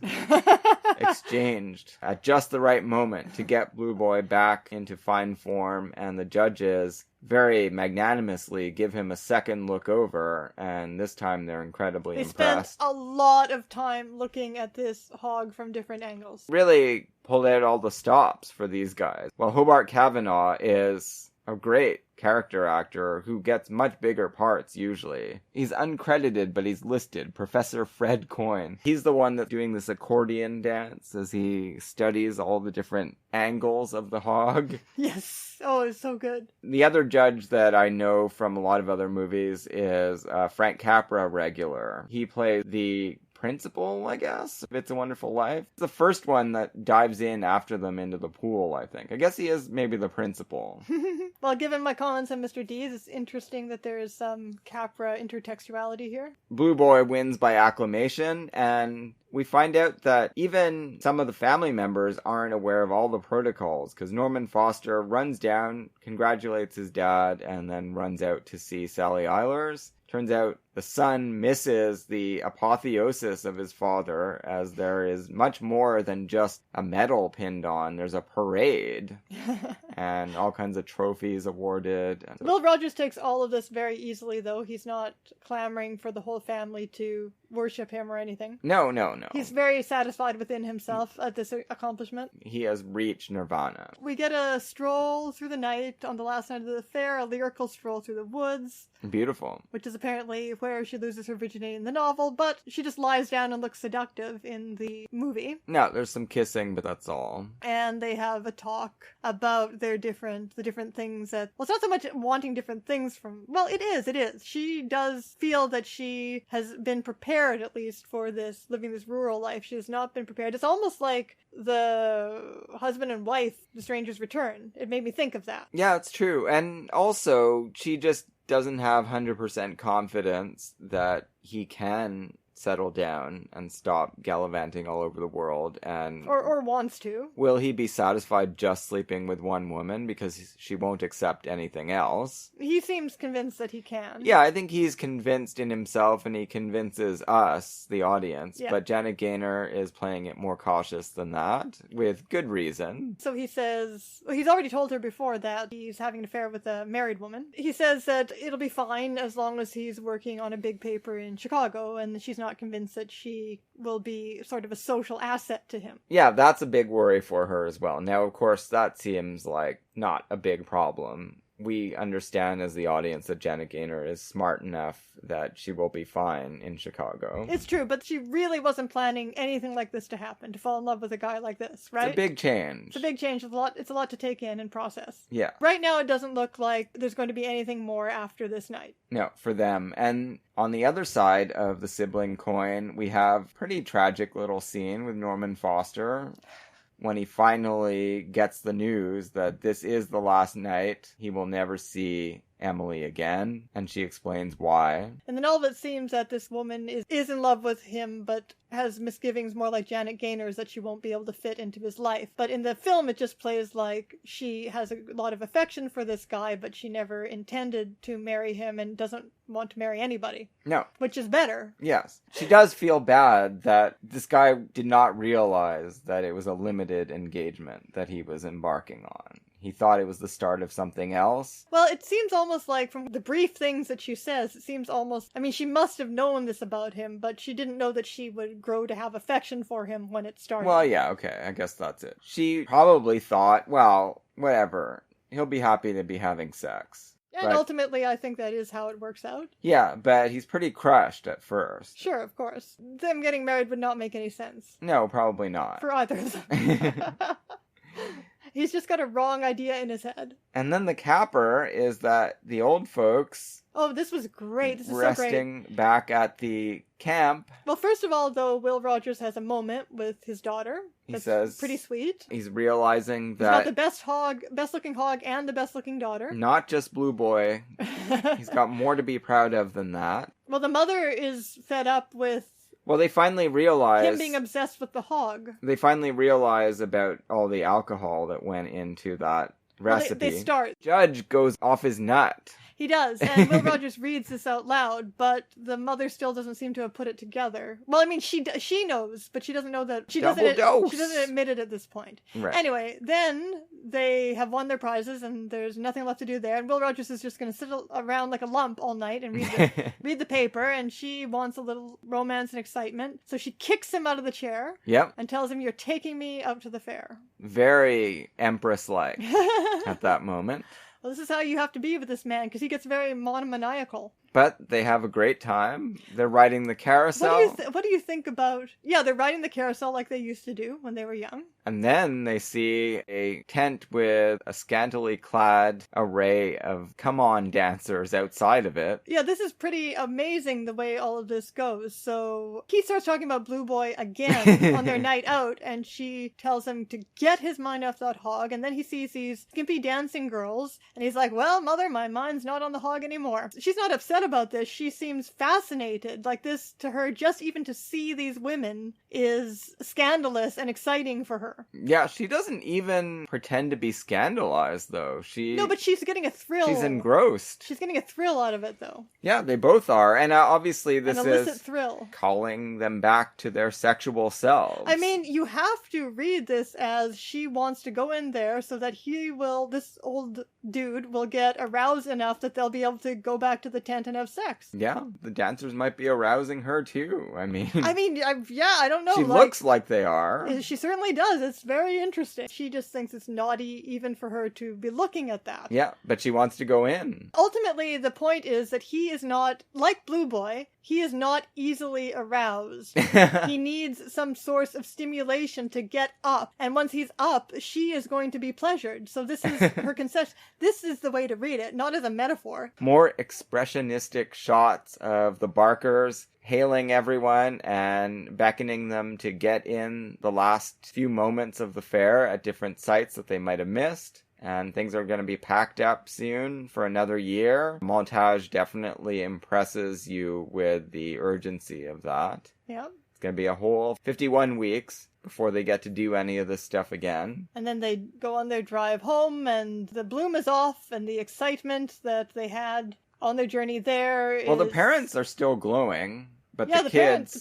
exchanged at just the right moment to get Blue Boy back into fine form, and the judges very magnanimously give him a second look over, and this time they're incredibly impressed. They spent a lot of time looking at this hog from different angles. Really pulled out all the stops for these guys. Well, Hobart Cavanaugh is a great character actor who gets much bigger parts usually. He's uncredited, but he's listed. Professor Fred Coyne. He's the one that's doing this accordion dance as he studies all the different angles of the hog. Yes. Oh, it's so good. The other judge that I know from a lot of other movies is Frank Capra regular. He plays the principal, I guess, of It's a Wonderful Life. It's the first one that dives in after them into the pool, I think. I guess he is maybe the principal. Well, given my comments on Mr. Deeds, it's interesting that there is some Capra intertextuality here. Blue Boy wins by acclamation, and we find out that even some of the family members aren't aware of all the protocols, because Norman Foster runs down, congratulates his dad, and then runs out to see Sally Eilers. Turns out the son misses the apotheosis of his father, as there is much more than just a medal pinned on. There's a parade and all kinds of trophies awarded. Will Rogers takes all of this very easily, though. He's not clamoring for the whole family to worship him or anything. No. He's very satisfied within himself at this accomplishment. He has reached nirvana. We get a stroll through the night on the last night of the fair, a lyrical stroll through the woods. Beautiful. Which is apparently where she loses her virginity in the novel, but she just lies down and looks seductive in the movie. No, there's some kissing, but that's all. And they have a talk about the different things that, well, it's not so much wanting different things from, well, it is. She does feel that she has been prepared, at least, for this, living this rural life. She has not been prepared. It's almost like the husband and wife, The Stranger's Return. It made me think of that. Yeah, it's true. And also, she just doesn't have 100% confidence that he can settle down and stop gallivanting all over the world, and or wants to. Will he be satisfied just sleeping with one woman because she won't accept anything else? He seems convinced that he can. Yeah, I think he's convinced in himself, and he convinces us, the audience. Yeah. But Janet Gaynor is playing it more cautious than that, with good reason. So he says, well, he's already told her before that he's having an affair with a married woman. He says that it'll be fine as long as he's working on a big paper in Chicago, and she's not convinced that she will be sort of a social asset to him. Yeah, that's a big worry for her as well. Now, of course, that seems like not a big problem we understand as the audience that Janet Gaynor is smart enough that she will be fine in Chicago. It's true, but she really wasn't planning anything like this to happen, to fall in love with a guy like this, right? It's a big change. It's a big change. It's a lot to take in and process. Yeah. Right now, it doesn't look like there's going to be anything more after this night. No, for them. And on the other side of the sibling coin, we have a pretty tragic little scene with Norman Foster. When he finally gets the news that this is the last night, he will never see Emily again, and she explains why. And then all of it seems that this woman is in love with him, but has misgivings more like Janet Gaynor's that she won't be able to fit into his life. But in the film, it just plays like she has a lot of affection for this guy, but she never intended to marry him and doesn't want to marry anybody. No. Which is better. Yes. She does feel bad that this guy did not realize that it was a limited engagement that he was embarking on. He thought it was the start of something else. Well, it seems almost like, from the brief things that she says, it seems almost... I mean, she must have known this about him, but she didn't know that she would grow to have affection for him when it started. Well, yeah, okay, I guess that's it. She probably thought, well, whatever. He'll be happy to be having sex. And ultimately, I think that is how it works out. Yeah, but he's pretty crushed at first. Sure, of course. Them getting married would not make any sense. No, probably not. For either of them. He's just got a wrong idea in his head. And then the capper is that the old folks... Oh, this was great. This is so great. Resting back at the camp. Well, first of all, though, Will Rogers has a moment with his daughter. He says... pretty sweet. He's realizing that... He's got the best-looking hog and the best-looking daughter. Not just Blue Boy. He's got more to be proud of than that. Well, the mother is fed up with... Well, they finally realize... him being obsessed with the hog. They finally realize about all the alcohol that went into that recipe. Well, they start. Judge goes off his nut. He does, and Will Rogers reads this out loud, but the mother still doesn't seem to have put it together. Well, I mean, she knows, but she doesn't know that... She doesn't admit it at this point. Right. Anyway, then they have won their prizes, and there's nothing left to do there, and Will Rogers is just going to sit around like a lump all night and read the paper, and she wants a little romance and excitement, so she kicks him out of the chair. Yep. And tells him, "You're taking me out to the fair." Very Empress-like at that moment. Well, this is how you have to be with this man, because he gets very monomaniacal. But they have a great time. They're riding the carousel. What do you think about... Yeah, they're riding the carousel like they used to do when they were young. And then they see a tent with a scantily clad array of come-on dancers outside of it. Yeah, this is pretty amazing the way all of this goes. So he starts talking about Blue Boy again on their night out, and she tells him to get his mind off that hog, and then he sees these skimpy dancing girls, and he's like, "Well, mother, my mind's not on the hog anymore." She's not upset about this. She seems fascinated. Like, this, to her, just even to see these women is scandalous and exciting for her. Yeah, she doesn't even pretend to be scandalized, though. No, but she's getting a thrill. She's engrossed. She's getting a thrill out of it, though. Yeah, they both are. And obviously this An illicit is thrill. Calling them back to their sexual selves. I mean, you have to read this as she wants to go in there so that this old dude will get aroused enough that they'll be able to go back to the tent and have sex. Yeah, the dancers might be arousing her too. I don't know. She looks like they are. She certainly does. It's very interesting. She just thinks it's naughty even for her to be looking at that. Yeah, but she wants to go in. Ultimately, the point is that he is not, like Blue Boy, he is not easily aroused. He needs some source of stimulation to get up. And once he's up, she is going to be pleasured. So this is her concession. This is the way to read it, not as a metaphor. More expressionistic shots of the Barkers hailing everyone and beckoning them to get in the last few moments of the fair at different sites that they might have missed. And things are going to be packed up soon for another year. Montage definitely impresses you with the urgency of that. Yeah. It's going to be a whole 51 weeks before they get to do any of this stuff again. And then they go on their drive home, and the bloom is off, and the excitement that they had on their journey there Well, the parents are still glowing, but the kids...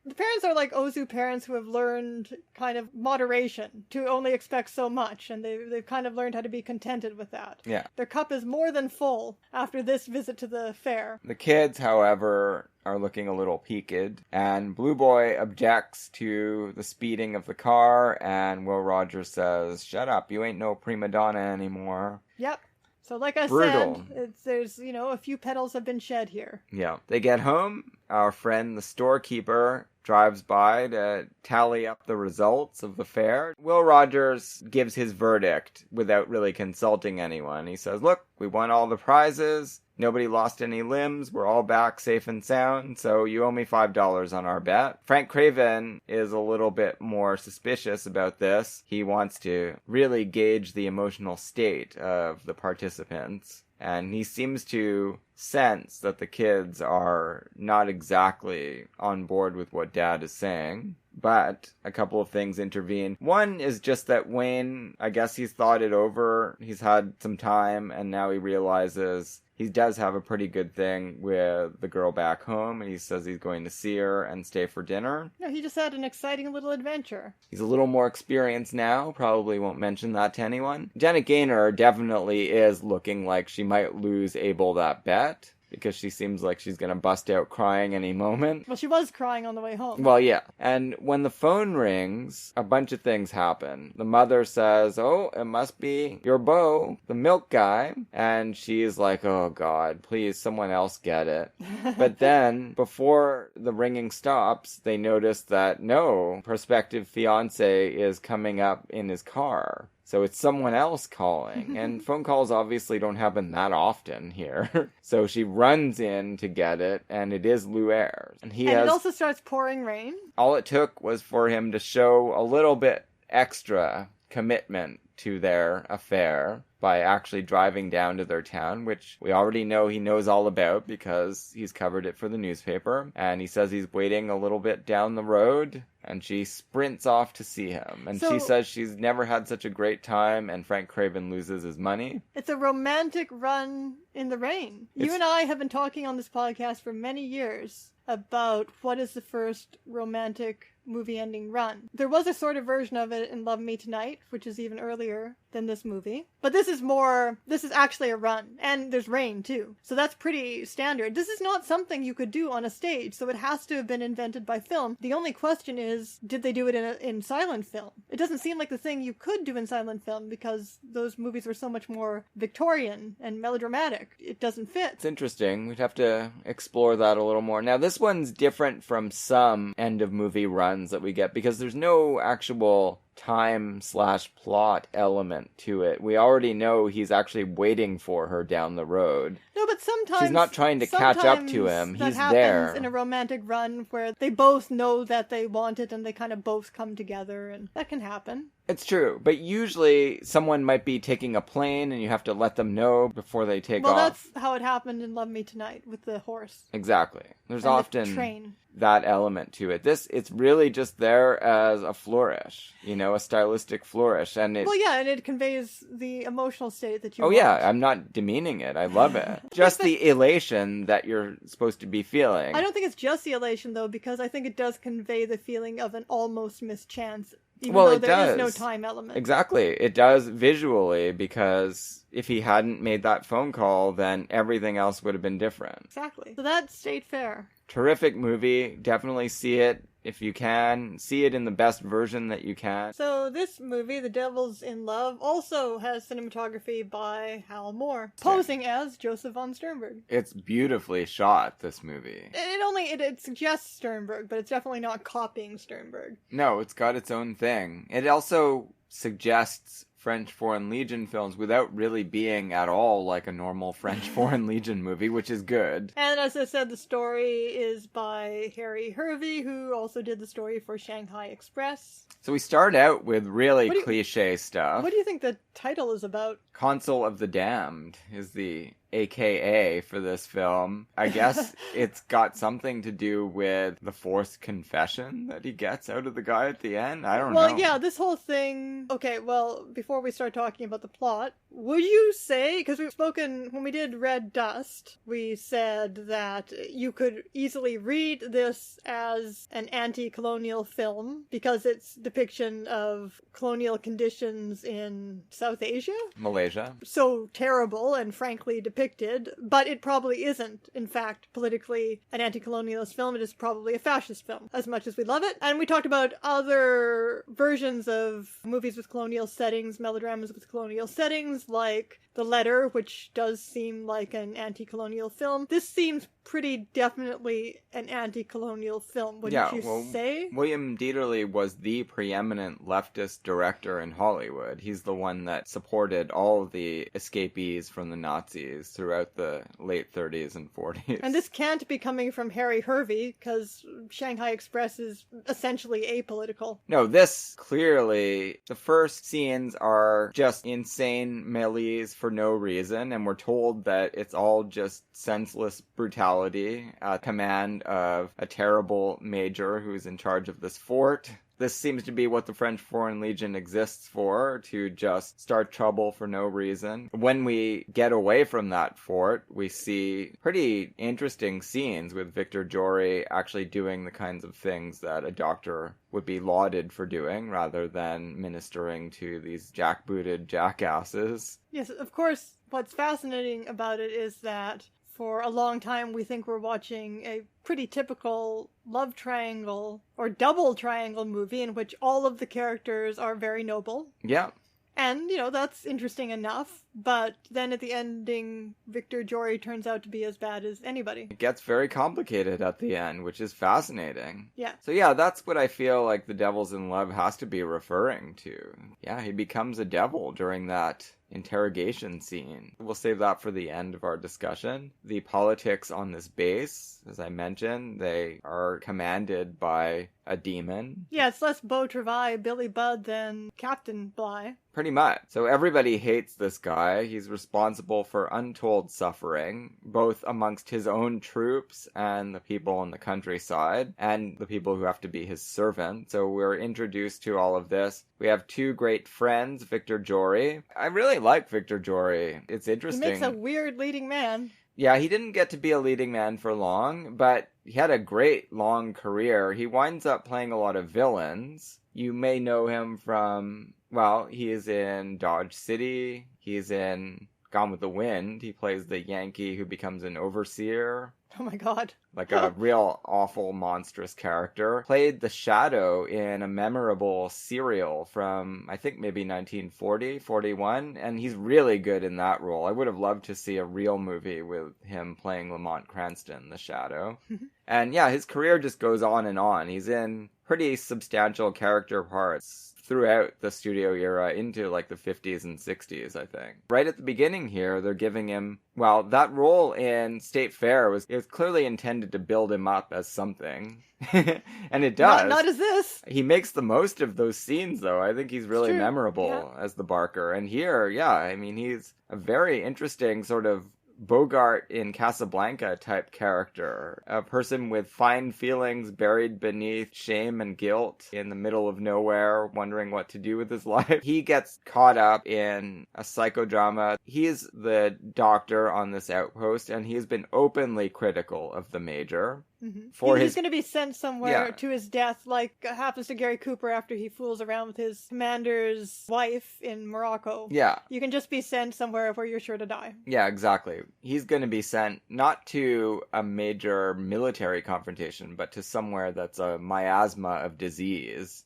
The parents are like Ozu parents who have learned kind of moderation, to only expect so much, and they've kind of learned how to be contented with that. Yeah. Their cup is more than full after this visit to the fair. The kids, however, are looking a little peaked, and Blue Boy objects to the speeding of the car, and Will Rogers says, "Shut up, you ain't no prima donna anymore." Yep. So like I Brutal. said, there's, a few petals have been shed here. Yeah. They get home. Our friend, the storekeeper, drives by to tally up the results of the fair. Will Rogers gives his verdict without really consulting anyone. He says, look, we won all the prizes. Nobody lost any limbs. We're all back safe and sound. So you owe me $5 on our bet. Frank Craven is a little bit more suspicious about this. He wants to really gauge the emotional state of the participants. And he seems to sense that the kids are not exactly on board with what Dad is saying. But a couple of things intervene. One is just that Wayne, I guess he's thought it over. He's had some time, and now he realizes he does have a pretty good thing with the girl back home, and he says he's going to see her and stay for dinner. No, he just had an exciting little adventure. He's a little more experienced now, probably won't mention that to anyone. Janet Gaynor definitely is looking like she might lose Abel that bet, because she seems like she's going to bust out crying any moment. Well, she was crying on the way home. Well, yeah. And when the phone rings, a bunch of things happen. The mother says, oh, it must be your beau, the milk guy. And she's like, oh, God, please, someone else get it. But then, before the ringing stops, they notice that, no, prospective fiance is coming up in his car. So it's someone else calling, and phone calls obviously don't happen that often here. So she runs in to get it, and it is Lou Ayres. And it also starts pouring rain. All it took was for him to show a little bit extra commitment to their affair by actually driving down to their town, which we already know he knows all about because he's covered it for the newspaper. And he says he's waiting a little bit down the road, and she sprints off to see him. And she says she's never had such a great time, and Frank Craven loses his money. It's a romantic run in the rain. You and I have been talking on this podcast for many years about what is the first romantic movie ending run. There was a sort of version of it in Love Me Tonight, which is even earlier than this movie. But this is actually a run. And there's rain, too. So that's pretty standard. This is not something you could do on a stage, so it has to have been invented by film. The only question is, did they do it in silent film? It doesn't seem like the thing you could do in silent film because those movies were so much more Victorian and melodramatic. It doesn't fit. It's interesting. We'd have to explore that a little more. Now, this one's different from some end-of-movie runs that we get because there's no actual time/plot element to it. We already know he's actually waiting for her down the road. No, but sometimes she's not trying to catch up to him. He's there. In a romantic run where they both know that they want it and they kind of both come together, and that can happen. It's true, but usually someone might be taking a plane and you have to let them know before they take off. Well, that's how it happened in Love Me Tonight with the horse. Exactly. There's and often the train. That element to it. It's really just there as a flourish, a stylistic flourish. And well, yeah, and it conveys the emotional state that you want. Oh, yeah, I'm not demeaning it. I love it. Just the elation that you're supposed to be feeling. I don't think it's just the elation, though, because I think it does convey the feeling of an almost mischance. Even though there is no time element. Exactly. It does visually, because if he hadn't made that phone call, then everything else would have been different. Exactly. So that's State Fair. Terrific movie. Definitely see it if you can. See it in the best version that you can. So this movie, The Devil's in Love, also has cinematography by Hal Mohr, posing as Joseph von Sternberg. It's beautifully shot, this movie. It suggests Sternberg, but it's definitely not copying Sternberg. No, it's got its own thing. It also suggests French Foreign Legion films without really being at all like a normal French Foreign Legion movie, which is good. And as I said, the story is by Harry Hervey, who also did the story for Shanghai Express. So we start out with really cliche stuff. What do you think the title is about? Consul of the Damned is the AKA for this film. I guess it's got something to do with the forced confession that he gets out of the guy at the end. I don't know. Well, yeah, this whole thing... Okay, well, before we start talking about the plot, would you say... Because we've spoken... When we did Red Dust, we said that you could easily read this as an anti-colonial film because it's depiction of colonial conditions in South Asia. Malaysia. So terrible and frankly depicted depicted, but it probably isn't, in fact, politically an anti-colonialist film. It is probably a fascist film, as much as we love it. And we talked about other versions of movies with colonial settings, melodramas with colonial settings, like The Letter, which does seem like an anti-colonial film. This seems pretty definitely an anti-colonial film, wouldn't you say? William Dieterle was the preeminent leftist director in Hollywood. He's the one that supported all the escapees from the Nazis throughout the late 30s and 40s. And this can't be coming from Harry Hervey, because Shanghai Express is essentially apolitical. No, this clearly, the first scenes are just insane melees for no reason, and we're told that it's all just senseless brutality at command of a terrible major who's in charge of this fort. This seems to be what the French Foreign Legion exists for, to just start trouble for no reason. When we get away from that fort, we see pretty interesting scenes with Victor Jory actually doing the kinds of things that a doctor would be lauded for doing, rather than ministering to these jackbooted jackasses. Yes, of course, what's fascinating about it is that for a long time, we think we're watching a pretty typical love triangle or double triangle movie in which all of the characters are very noble. Yeah. And, you know, that's interesting enough. But then at the ending, Victor Jory turns out to be as bad as anybody. It gets very complicated at the end, which is fascinating. Yeah. So yeah, that's what I feel like The Devil's in Love has to be referring to. Yeah, he becomes a devil during that interrogation scene. We'll save that for the end of our discussion. The politics on this base, as I mentioned, they are commanded by a demon. Yeah, it's less Beau Travail, Billy Budd than Captain Bligh. Pretty much. So everybody hates this guy. He's responsible for untold suffering, both amongst his own troops and the people in the countryside, and the people who have to be his servants. So we're introduced to all of this. We have two great friends, Victor Jory. I really like Victor Jory. It's interesting. He makes a weird leading man. Yeah, he didn't get to be a leading man for long, but he had a great long career. He winds up playing a lot of villains. You may know him from, well, he is in Dodge City. He's in Gone with the Wind. He plays the Yankee who becomes an overseer. Oh my god. Like a real awful, monstrous character. Played the Shadow in a memorable serial from, I think, maybe 1940, 41. And he's really good in that role. I would have loved to see a real movie with him playing Lamont Cranston, the Shadow. And yeah, his career just goes on and on. He's in pretty substantial character parts throughout the studio era into like the 50s and 60s, I think. Right at the beginning here, they're giving him, well, that role in State Fair was clearly intended to build him up as something. And it does. Not as this. He makes the most of those scenes, though. I think he's really memorable as the Barker. And here, yeah, I mean, he's a very interesting sort of Bogart in Casablanca type character. A person with fine feelings buried beneath shame and guilt in the middle of nowhere, wondering what to do with his life. He gets caught up in a psychodrama. He's the doctor on this outpost, and he's been openly critical of the major. He's going to be sent somewhere to his death, like happens to Gary Cooper after he fools around with his commander's wife in Morocco. Yeah. You can just be sent somewhere where you're sure to die. Yeah, exactly. He's going to be sent not to a major military confrontation, but to somewhere that's a miasma of disease.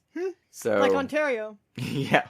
So, like Ontario. Yeah.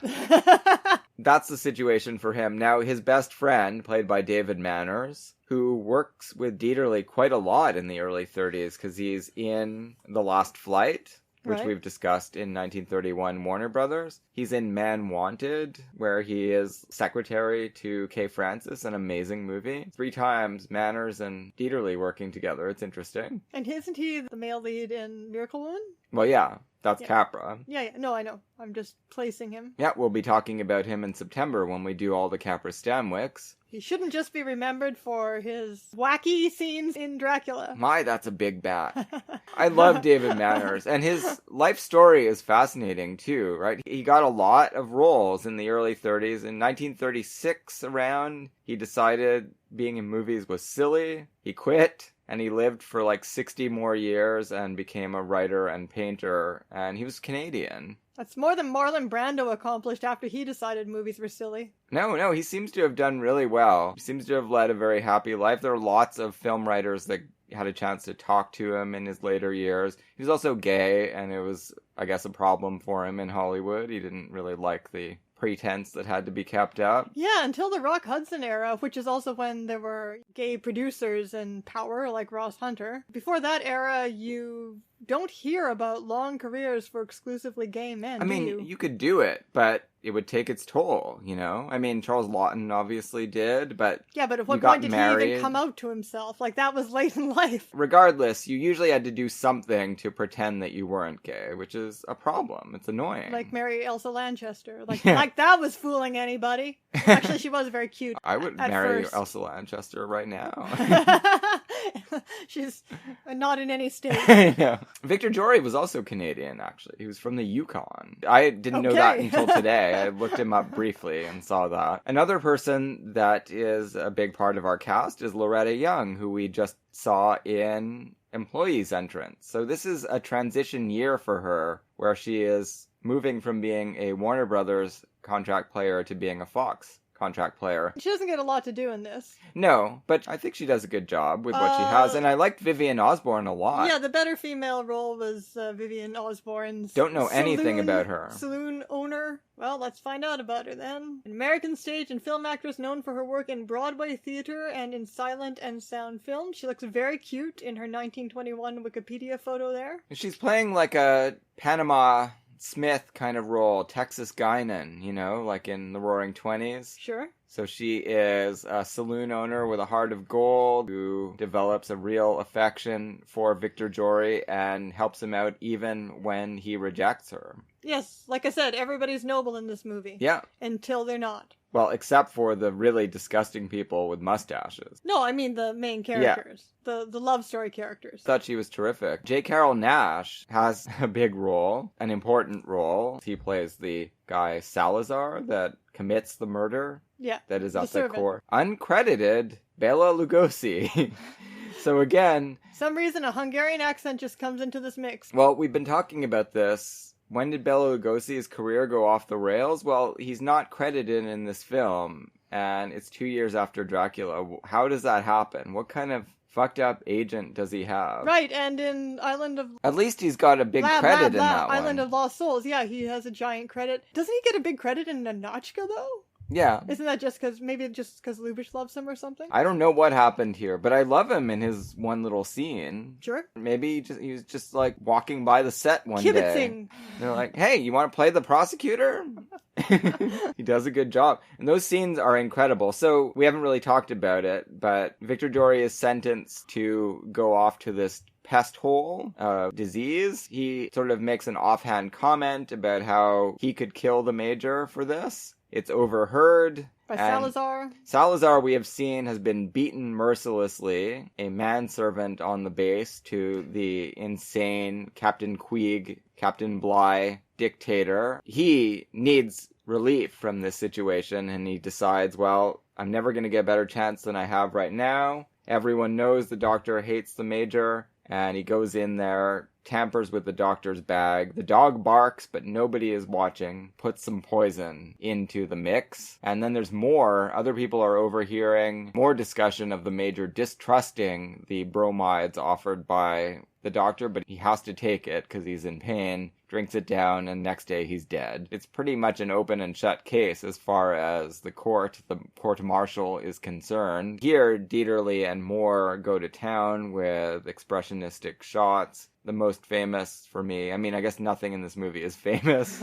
That's the situation for him. Now, his best friend, played by David Manners, who works with Dieterle quite a lot in the early 30s because he's in The Last Flight, which we've discussed in 1931 Warner Brothers. He's in Man Wanted, where he is secretary to Kay Francis, an amazing movie. 3 times Manners and Dieterle working together. It's interesting. And isn't he the male lead in Miracle Woman? Well, yeah. That's Capra. Yeah. No, I know. I'm just placing him. Yeah, we'll be talking about him in September when we do all the Capra Stamwicks. He shouldn't just be remembered for his wacky scenes in Dracula. My, that's a big bat. I love David Manners, and his life story is fascinating too, right? He got a lot of roles in the early 30s. In 1936 around, he decided being in movies was silly. He quit. and he lived for like 60 more years and became a writer and painter, and he was Canadian. That's more than Marlon Brando accomplished after he decided movies were silly. No, he seems to have done really well. He seems to have led a very happy life. There are lots of film writers that had a chance to talk to him in his later years. He was also gay, and it was, I guess, a problem for him in Hollywood. He didn't really like the pretense that had to be kept up. Yeah, until the Rock Hudson era, which is also when there were gay producers in power, like Ross Hunter. Before that era, you don't hear about long careers for exclusively gay men, I mean, you could do it, but it would take its toll, you know? I mean, Charles Laughton obviously did, but yeah, but at what got point did he married. even come out to himself? Like, that was late in life. Regardless, you usually had to do something to pretend that you weren't gay, which is a problem. It's annoying. Like marry Elsa Lanchester. Like, Yeah. like that was fooling anybody. Actually, she was very cute. I would at marry first. Elsa Lanchester right now. She's not in any state. I know. Victor Jory was also Canadian, actually. He was from the Yukon. I didn't know that Okay. until today. I looked him up briefly and saw that. Another person that is a big part of our cast is Loretta Young, who we just saw in Employee's Entrance. So this is a transition year for her, where she is moving from being a Warner Brothers contract player to being a Fox contract player. She doesn't get a lot to do in this. No, but I think she does a good job with what she has, and I liked Vivian Osborne a lot. Yeah, the better female role was Vivian Osborne's Don't know anything about her. Saloon owner. Well, let's find out about her then. An American stage and film actress known for her work in Broadway theater and in silent and sound film. She looks very cute in her 1921 Wikipedia photo there. She's playing like a Panama Smith kind of role, Texas Guinan, you know, like in the Roaring Twenties. Sure. So she is a saloon owner with a heart of gold who develops a real affection for Victor Jory and helps him out even when he rejects her. Yes, like I said, everybody's noble in this movie. Yeah. Until they're not. Well, except for the really disgusting people with mustaches. No, I mean the main characters. The love story characters. Thought she was terrific. J. Carroll Nash has a big role, an important role. He plays the guy Salazar that commits the murder. Yeah. That is the at the servant. core. Uncredited Bela Lugosi. So again, Some reason a Hungarian accent just comes into this mix. well, we've been talking about this. When did Bela Lugosi's career go off the rails? Well, he's not credited in this film, and it's 2 years after Dracula. How does that happen? What kind of fucked up agent does he have? Right, and in Island of At least he's got a big credit in that Island one. of Lost Souls, yeah, he has a giant credit. Doesn't he get a big credit in Nanachka, though? Yeah. Isn't that just because Lubitsch loves him or something? I don't know what happened here, but I love him in his one little scene. Sure. Maybe he was just like walking by the set one day. Kibitzing. They're like, hey, you want to play the prosecutor? He does a good job. And those scenes are incredible. So we haven't really talked about it, but Victor Jory is sentenced to go off to this pest hole disease. He sort of makes an offhand comment about how he could kill the major for this. It's overheard. By and Salazar. Salazar, we have seen, has been beaten mercilessly, a manservant on the base to the insane Captain Queeg, Captain Bligh dictator. He needs relief from this situation, and he decides, well, I'm never going to get a better chance than I have right now. Everyone knows the doctor hates the major, and he goes in there, tampers with the doctor's bag. The dog barks, but nobody is watching. Puts some poison into the mix. And then there's more. Other people are overhearing more discussion of the major distrusting the bromides offered by the doctor, but he has to take it because he's in pain. Drinks it down, and next day he's dead. It's pretty much an open and shut case as far as the court-martial is concerned. Here, Dieterle and Mohr go to town with expressionistic shots. The most famous for me, I mean, I guess nothing in this movie is famous,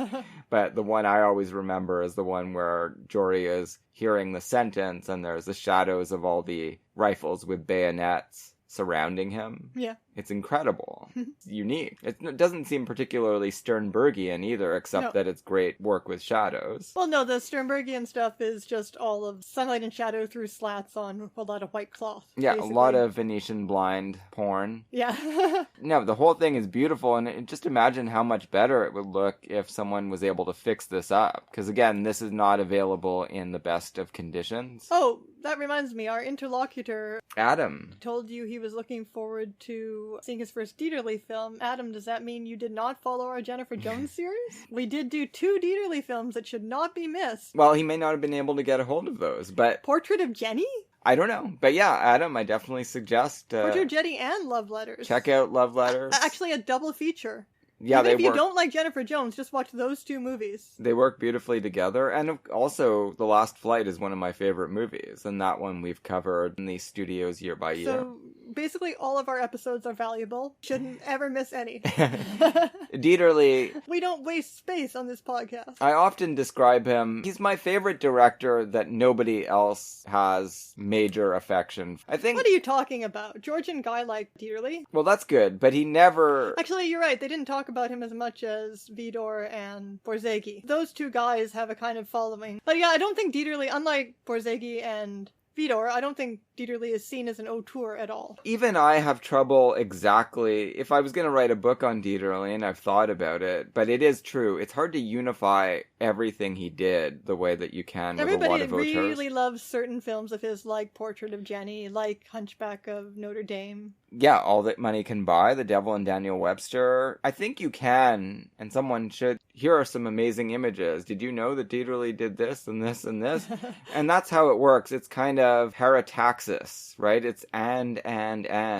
but the one I always remember is the one where Jory is hearing the sentence, and there's the shadows of all the rifles with bayonets surrounding him. Yeah. It's incredible. It's unique. It doesn't seem particularly Sternbergian either, except that it's great work with shadows. Well, no, the Sternbergian stuff is just all of sunlight and shadow through slats on a lot of white cloth. Yeah, basically. a lot of Venetian blind porn. Yeah. No, the whole thing is beautiful, and just imagine how much better it would look if someone was able to fix this up. Because again, this is not available in the best of conditions. Oh, that reminds me, our interlocutor Adam. told you he was looking forward to seeing his first Dieterle film. Adam, does that mean you did not follow our Jennifer Jones series? We did do 2 Dieterle films that should not be missed. Well, he may not have been able to get a hold of those, but Portrait of Jenny? I don't know. But yeah, Adam, I definitely suggest... Portrait of Jenny and Love Letters. Check out Love Letters. Actually, a double feature. Yeah, Even if you work. don't like Jennifer Jones, just watch those 2 movies. They work beautifully together. And also, The Last Flight is one of my favorite movies. And that one we've covered in the studios year by year. So basically all of our episodes are valuable. Shouldn't ever miss any. Dieterle... We don't waste space on this podcast. I often describe him... He's my favorite director that nobody else has major affection. I think... What are you talking about? George and Guy like Dieterle? Well, that's good, but he never... Actually, you're right. They didn't talk about him as much as Vidor and Borzage. Those 2 guys have a kind of following. But yeah, I don't think Dieterle, unlike Borzage and Vidor, I don't think Dieterle is seen as an auteur at all. Even I have trouble exactly... If I was going to write a book on Dieterle, and I've thought about it, but it is true. It's hard to unify everything he did the way that you can with a lot of auteurs. Everybody really loves certain films of his, like Portrait of Jenny, like Hunchback of Notre Dame. Yeah, All That Money Can Buy, The Devil and Daniel Webster. I think you can, and someone should. Here are some amazing images. Did you know that Dieterle did this and this and this? And that's how it works. It's kind of herataxis, right? It's and.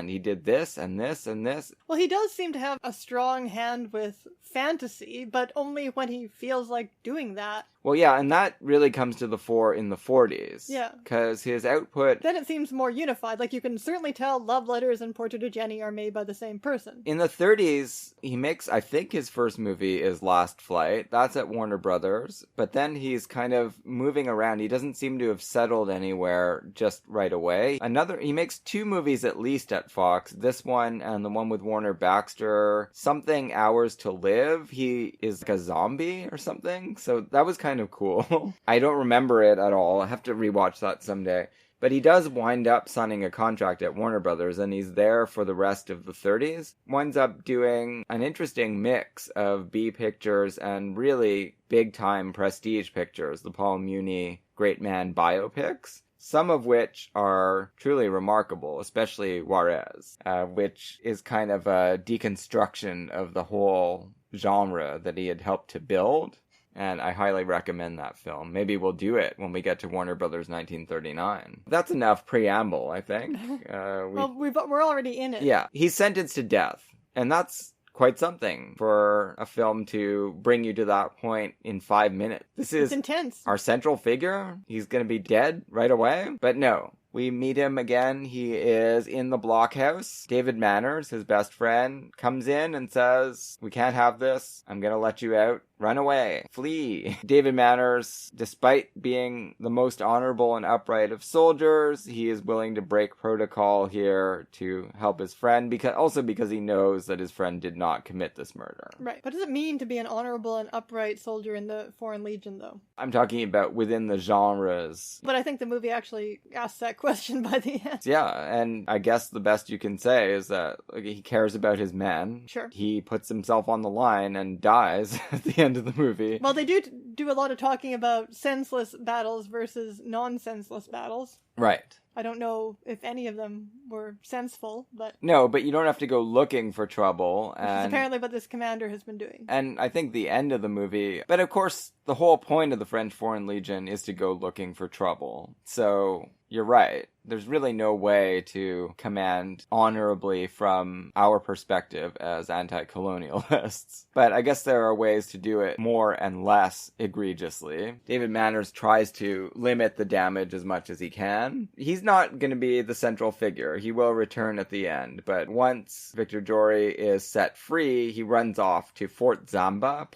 He did this and this and this. Well, he does seem to have a strong hand with fantasy, but only when he feels like doing that. Well, yeah, and that really comes to the fore in the 40s. Yeah. Because his output... Then it seems more unified. Like, you can certainly tell Love Letters and Portrait of Jenny are made by the same person. In the 30s, he makes, I think his first movie is Last Flight. That's at Warner Brothers. But then he's kind of moving around. He doesn't seem to have settled anywhere just right away. He makes 2 movies at least at Fox. This one and the one with Warner Baxter. Something Hours to Live. He is like a zombie or something. So that was kind of cool. I don't remember it at all. I have to rewatch that someday. But he does wind up signing a contract at Warner Brothers, and he's there for the rest of the 30s. Winds up doing an interesting mix of B pictures and really big-time prestige pictures, the Paul Muni Great Man biopics. Some of which are truly remarkable, especially Juarez, which is kind of a deconstruction of the whole genre that he had helped to build. And I highly recommend that film. Maybe we'll do it when we get to Warner Brothers 1939. That's enough preamble, I think. Well, we're already in it. Yeah, he's sentenced to death. And that's quite something for a film to bring you to that point in 5 minutes. It's intense. Our central figure. He's going to be dead right away. But no. We meet him again. He is in the blockhouse. David Manners, his best friend, comes in and says, "We can't have this. I'm going to let you out. Run away. Flee." David Manners, despite being the most honorable and upright of soldiers, he is willing to break protocol here to help his friend, because he knows that his friend did not commit this murder. Right. What does it mean to be an honorable and upright soldier in the Foreign Legion, though? I'm talking about within the genres. But I think the movie actually asks that question by the end. Yeah, and I guess the best you can say is that he cares about his men. Sure. He puts himself on the line and dies at the end of the movie. Well, they do a lot of talking about senseless battles versus non-senseless battles. Right. I don't know if any of them were senseful, but... No, but you don't have to go looking for trouble. Which is apparently what this commander has been doing. And I think the end of the movie... But of course, the whole point of the French Foreign Legion is to go looking for trouble. So, you're right. There's really no way to command honorably from our perspective as anti-colonialists. But I guess there are ways to do it more and less egregiously. David Manners tries to limit the damage as much as he can. He's not going to be the central figure. He will return at the end. But once Victor Jory is set free, he runs off to Port Zamba?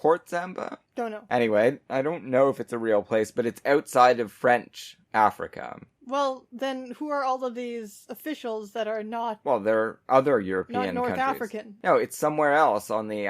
Don't know. Anyway, I don't know if it's a real place, but it's outside of French Africa. Well, then who are all of these officials that are not... Well, they're other European North countries. African. No, it's somewhere else on the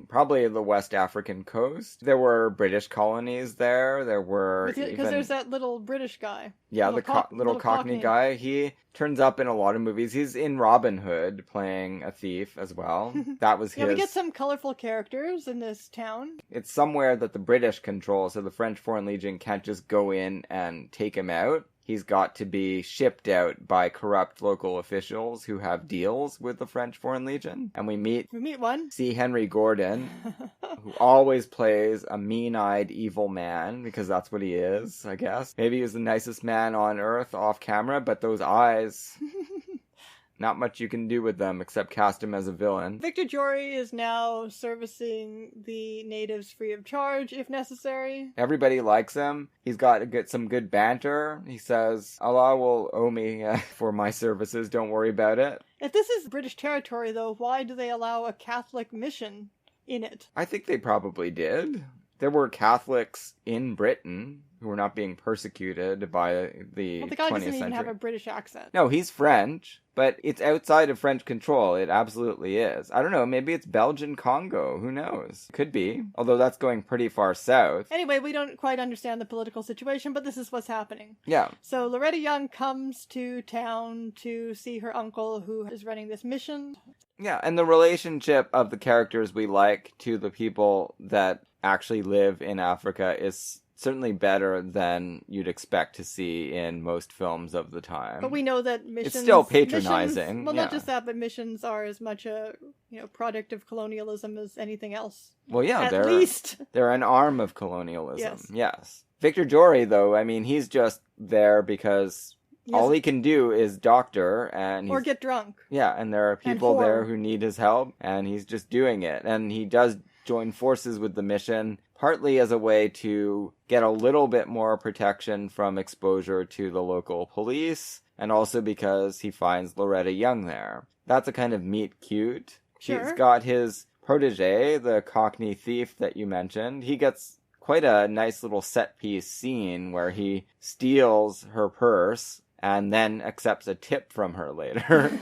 probably the West African coast. There were British colonies there. There were Because there's that little British guy. Yeah, little Cockney guy. He turns up in a lot of movies. He's in Robin Hood playing a thief as well. That was his... Yeah, we get some colorful characters in this town. It's somewhere that the British control, so the French Foreign Legion can't just go in and take him out. he's got to be shipped out by corrupt local officials who have deals with the French Foreign Legion. And we meet one. C. Henry Gordon, who always plays a mean-eyed evil man, because that's what he is, I guess. Maybe he was the nicest man on earth off camera, but those eyes... Not much you can do with them except cast him as a villain. Victor Jory is now servicing the natives free of charge, if necessary. Everybody likes him. He's got some good banter. He says, Allah will owe me for my services, don't worry about it. If this is British territory, though, why do they allow a Catholic mission in it? I think they probably did. There were Catholics in Britain who were not being persecuted by the 20th century. Well, the guy doesn't even have a British accent. No, he's French, but it's outside of French control. It absolutely is. I don't know, maybe it's Belgian Congo. Who knows? Could be, although that's going pretty far south. Anyway, we don't quite understand the political situation, but this is what's happening. Yeah. So Loretta Young comes to town to see her uncle who is running this mission. Yeah, and the relationship of the characters we like to the people that actually live in Africa is certainly better than you'd expect to see in most films of the time. But we know that missions... It's still patronizing. Not just that, but missions are as much a product of colonialism as anything else. Well, yeah, At least. They're an arm of colonialism. Yes. Victor Jory, though, I mean, he's just there because... all he can do is doctor and... Or get drunk. Yeah, and there are people there who need his help, and he's just doing it. And he does join forces with the mission, partly as a way to get a little bit more protection from exposure to the local police, and also because he finds Loretta Young there. That's a kind of meet cute. Sure. He's got his protege, the Cockney thief that you mentioned. He gets quite a nice little set-piece scene where he steals her purse and then accepts a tip from her later.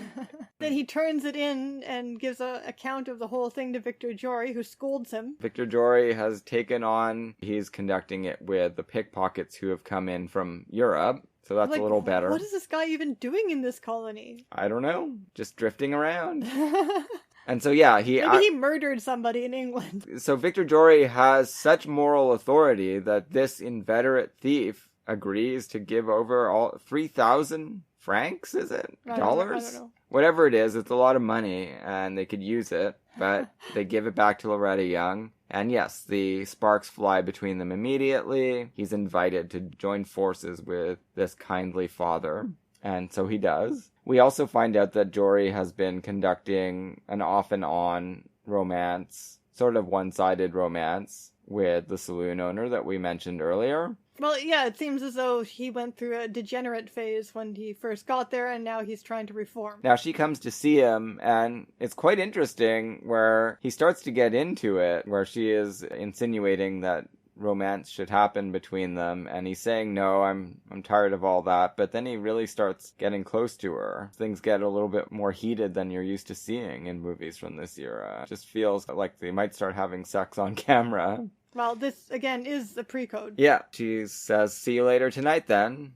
Then he turns it in and gives an account of the whole thing to Victor Jory, who scolds him. Victor Jory has taken on, he's conducting it with the pickpockets who have come in from Europe, so that's a little better. What is this guy even doing in this colony? I don't know, just drifting around. And so, yeah, Maybe he murdered somebody in England. So Victor Jory has such moral authority that this inveterate thief agrees to give over all 3,000 francs, is it? Dollars? I don't know. Whatever it is, it's a lot of money, and they could use it, but they give it back to Loretta Young. And yes, the sparks fly between them immediately. He's invited to join forces with this kindly father, and so he does. We also find out that Jory has been conducting an off and on romance, sort of one-sided romance, with the saloon owner that we mentioned earlier. Well, yeah, it seems as though he went through a degenerate phase when he first got there, and now he's trying to reform. Now she comes to see him, and it's quite interesting where he starts to get into it, where she is insinuating that romance should happen between them, and he's saying, no, I'm tired of all that, but then he really starts getting close to her. Things get a little bit more heated than you're used to seeing in movies from this era. It just feels like they might start having sex on camera. Well, this, again, is the pre-code. Yeah, she says, see you later tonight then.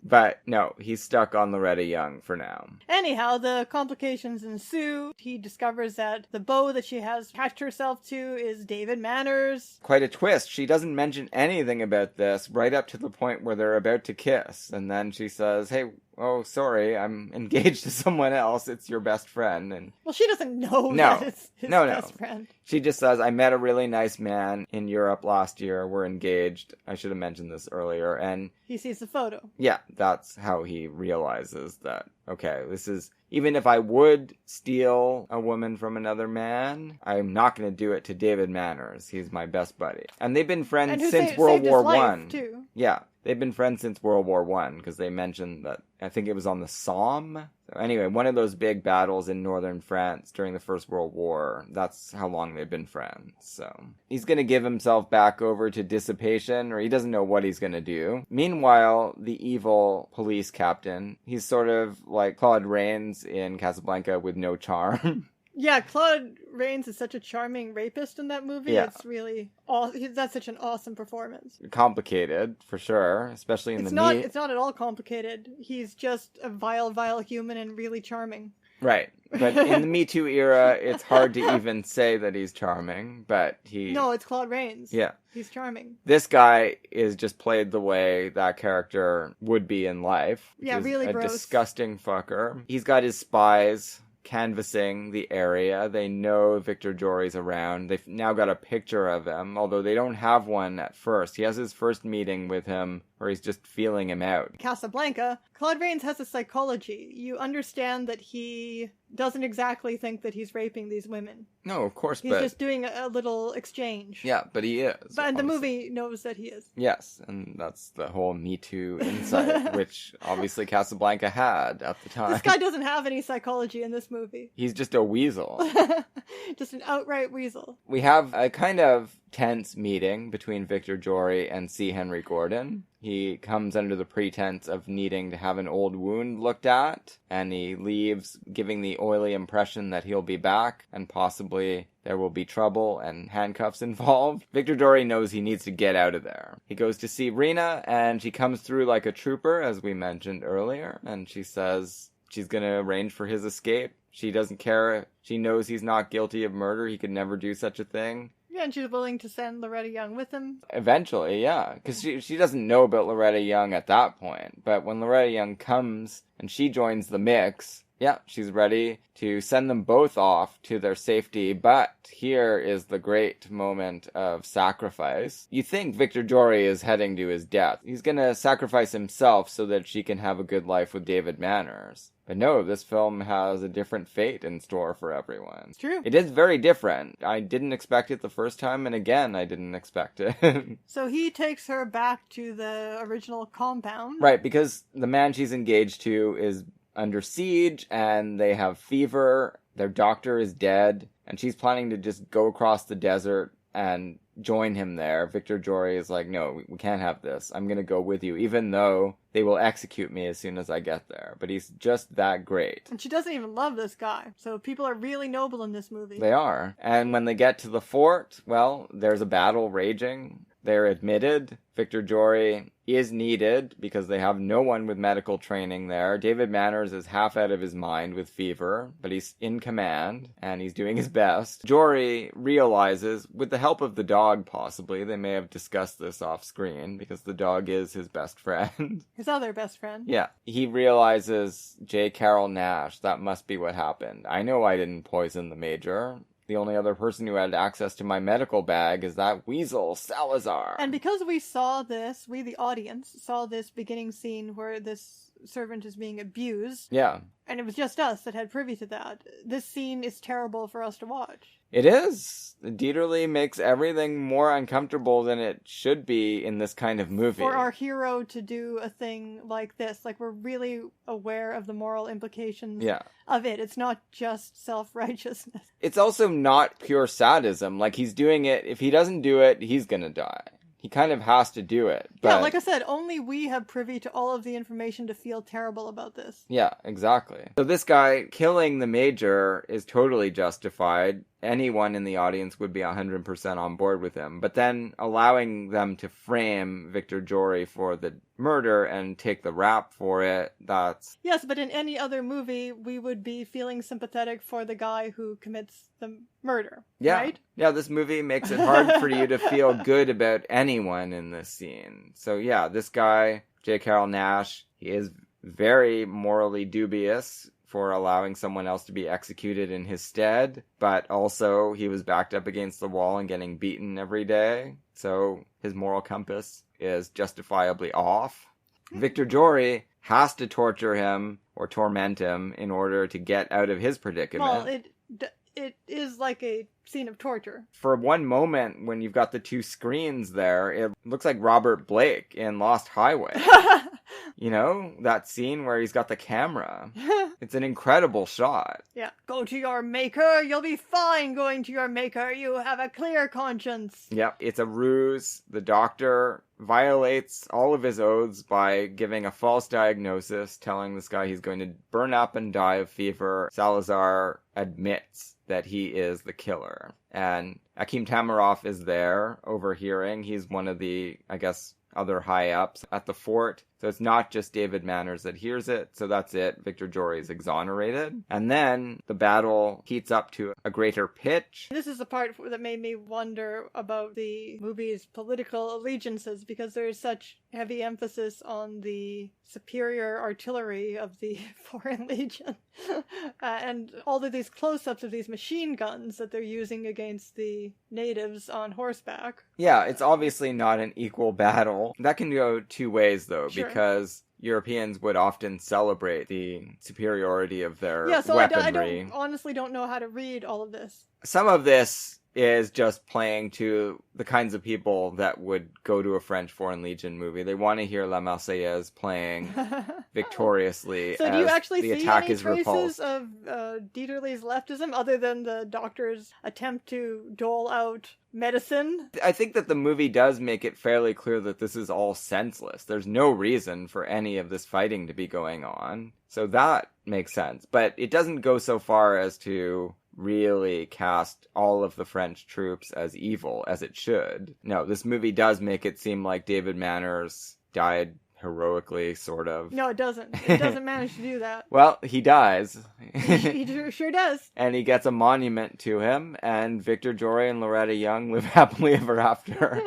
But no, he's stuck on Loretta Young for now. Anyhow, the complications ensue. He discovers that the beau that she has attached herself to is David Manners. Quite a twist. She doesn't mention anything about this right up to the point where they're about to kiss. And then she says, hey, oh, sorry, I'm engaged to someone else. It's your best friend. And well, she doesn't know that it's his best friend. She just says, I met a really nice man in Europe last year. We're engaged. I should have mentioned this earlier. And he sees the photo. Yeah, that's how he realizes that, okay, this is, even if I would steal a woman from another man, I'm not going to do it to David Manners. He's my best buddy. And they've been friends since World War I. Too. Yeah, they've been friends since World War I, because they mentioned that, I think it was on the Somme. So anyway, one of those big battles in northern France during the First World War. That's how long they've been friends. So he's going to give himself back over to dissipation, or he doesn't know what he's going to do. Meanwhile, the evil police captain, he's sort of like Claude Rains in Casablanca with no charm. Yeah, Claude Rains is such a charming rapist in that movie. Yeah. It's really that's such an awesome performance. Complicated, for sure, especially in It's not at all complicated. He's just a vile, vile human and really charming. Right. But in the Me Too era, it's hard to even say that he's charming, but he... No, it's Claude Rains. Yeah. He's charming. This guy is just played the way that character would be in life. Yeah, Which is really a gross. disgusting fucker. He's got his spies canvassing the area. They know Victor Jory's around. They've now got a picture of him, although they don't have one at first. He has his first meeting with him where he's just feeling him out. Casablanca, Claude Rains has a psychology. You understand that he doesn't exactly think that he's raping these women. No, of course, He's but... just doing a little exchange. Yeah, but he is. But the obviously. movie knows that he is. Yes, and that's the whole Me Too insight, which obviously Casablanca had at the time. This guy doesn't have any psychology in this movie. He's just a weasel. Just an outright weasel. We have a kind of tense meeting between Victor Jory and C. Henry Gordon. He comes under the pretense of needing to have an old wound looked at, and he leaves giving the oily impression that he'll be back, and possibly there will be trouble and handcuffs involved. Victor Jory knows he needs to get out of there. He goes to see Rena, and she comes through like a trooper, as we mentioned earlier, and she says she's going to arrange for his escape. She doesn't care. She knows he's not guilty of murder. He could never do such a thing. Yeah, and she's willing to send Loretta Young with him. Eventually, yeah. Because she doesn't know about Loretta Young at that point. But when Loretta Young comes and she joins the mix, yeah, she's ready to send them both off to their safety. But here is the great moment of sacrifice. You think Victor Jory is heading to his death. He's going to sacrifice himself so that she can have a good life with David Manners. But no, this film has a different fate in store for everyone. It's true. It is very different. I didn't expect it the first time, and again, I didn't expect it. So he takes her back to the original compound. Right, because the man she's engaged to is under siege, and they have fever, their doctor is dead, and she's planning to just go across the desert and join him there. Victor Jory is like, no, we can't have this. I'm going to go with you, even though they will execute me as soon as I get there. But he's just that great. And she doesn't even love this guy. So people are really noble in this movie. They are. And when they get to the fort, well, there's a battle raging. They're admitted. Victor Jory is needed because they have no one with medical training there. David Manners is half out of his mind with fever, but he's in command and he's doing his best. Jory realizes, with the help of the dog possibly, they may have discussed this off screen because the dog is his best friend. His other best friend. Yeah. He realizes J. Carroll Nash, that must be what happened. I know I didn't poison the Major. The only other person who had access to my medical bag is that weasel, Salazar. And because we saw this, we the audience, saw this beginning scene where this servant is being abused. Yeah. And it was just us that had privy to that. This scene is terrible for us to watch. It is. Dieterle makes everything more uncomfortable than it should be in this kind of movie. For our hero to do a thing like this, like we're really aware of the moral implications of it. It's not just self-righteousness. It's also not pure sadism. Like, he's doing it. If he doesn't do it, he's gonna die. He kind of has to do it. But... yeah, like I said, only we have privy to all of the information to feel terrible about this. Yeah, exactly. So this guy killing the Major is totally justified. Anyone in the audience would be 100% on board with him. But then allowing them to frame Victor Jory for the murder and take the rap for it, that's... yes, but in any other movie, we would be feeling sympathetic for the guy who commits the murder, right? Yeah, this movie makes it hard for you to feel good about anyone in this scene. So yeah, this guy, J. Carroll Nash, he is very morally dubious for allowing someone else to be executed in his stead, but also he was backed up against the wall and getting beaten every day, so his moral compass is justifiably off. Victor Jory has to torture him or torment him in order to get out of his predicament. Well, it is like a scene of torture. For one moment, when you've got the two screens there, it looks like Robert Blake in Lost Highway. You know, that scene where he's got the camera. It's an incredible shot. Yeah. Go to your maker. You'll be fine going to your maker. You have a clear conscience. Yep. It's a ruse. The doctor violates all of his oaths by giving a false diagnosis, telling this guy he's going to burn up and die of fever. Salazar admits that he is the killer. And Akim Tamiroff is there, overhearing. He's one of the, I guess, other high-ups at the fort. So it's not just David Manners that hears it, so that's it. Victor Jory is exonerated. And then the battle heats up to a greater pitch. This is the part that made me wonder about the movie's political allegiances, because there is such heavy emphasis on the superior artillery of the Foreign Legion. And all of these close-ups of these machine guns that they're using against the natives on horseback. Yeah, it's obviously not an equal battle. That can go two ways, though, Sure. because Europeans would often celebrate the superiority of their So weaponry. I honestly don't know how to read all of this. Some of this is just playing to the kinds of people that would go to a French Foreign Legion movie. They want to hear La Marseillaise playing victoriously. So do you as actually the see attack any is traces repulsed. of Dieterle's leftism, other than the doctor's attempt to dole out medicine? I think that the movie does make it fairly clear that this is all senseless. There's no reason for any of this fighting to be going on. So that makes sense. But it doesn't go so far as to really cast all of the French troops as evil as it should. No, this movie does make it seem like David Manners died heroically, sort of. No, it doesn't. It doesn't manage to do that. Well, he dies. He sure does. And he gets a monument to him, and Victor Jory and Loretta Young live happily ever after.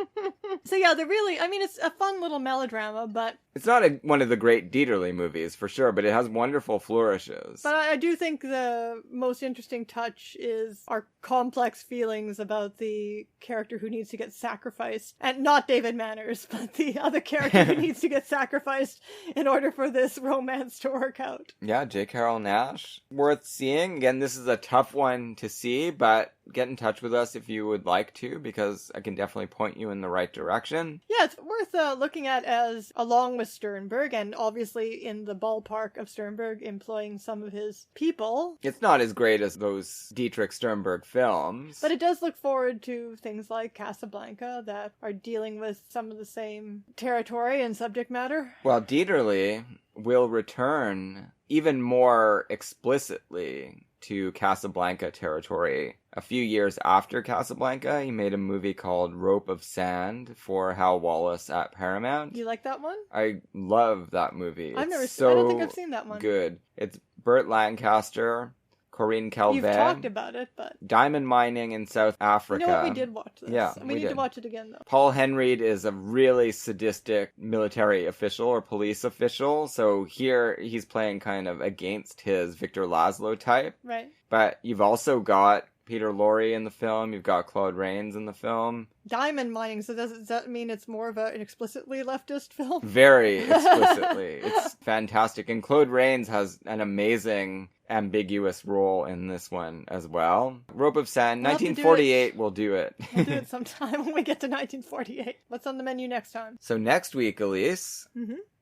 So yeah, it's a fun little melodrama, but... It's not one of the great Dieterle movies, for sure, but it has wonderful flourishes. But I do think the most interesting touch is our complex feelings about the character who needs to get sacrificed. And not David Manners, but the other character who needs to get sacrificed in order for this romance to work out. Yeah, J. Carrol Naish. Worth seeing. Again, this is a tough one to see, but get in touch with us if you would like to, because I can definitely point you in the right direction. Yeah, it's worth looking at as along with Sternberg, and obviously in the ballpark of Sternberg employing some of his people. It's not as great as those Dietrich Sternberg films. But it does look forward to things like Casablanca that are dealing with some of the same territory and subject matter. Well, Dieterle will return even more explicitly to Casablanca territory. A few years after Casablanca, he made a movie called Rope of Sand for Hal Wallace at Paramount. You like that one? I love that movie. I don't think I've seen that one. Good. It's Burt Lancaster, Corinne Calvet. You've talked about it, but... Diamond mining in South Africa. You know what? We did watch this. Yeah, we need to watch it again, though. Paul Henreid is a really sadistic military official or police official, so here he's playing kind of against his Victor Laszlo type. Right. But you've also got Peter Lorre in the film, you've got Claude Rains in the film. Diamond mining, so does that mean it's more of an explicitly leftist film? Very explicitly. It's fantastic. And Claude Rains has an amazing ambiguous role in this one as well. Rope of Sand, 1948, we'll do it. We'll do it sometime when we get to 1948. What's on the menu next time? So next week, Elise,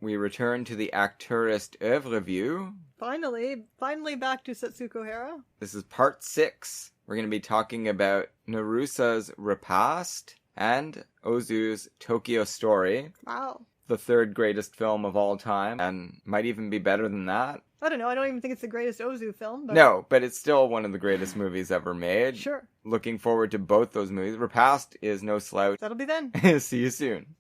we return to the Acteurist Oeuvre Review. Finally back to Setsuko Hara. This is part 6. We're going to be talking about Narusa's Repast and Ozu's Tokyo Story. Wow. The third greatest film of all time, and might even be better than that. I don't know. I don't even think it's the greatest Ozu film. But... No, but it's still one of the greatest movies ever made. Sure. Looking forward to both those movies. Repast is no slouch. That'll be then. See you soon.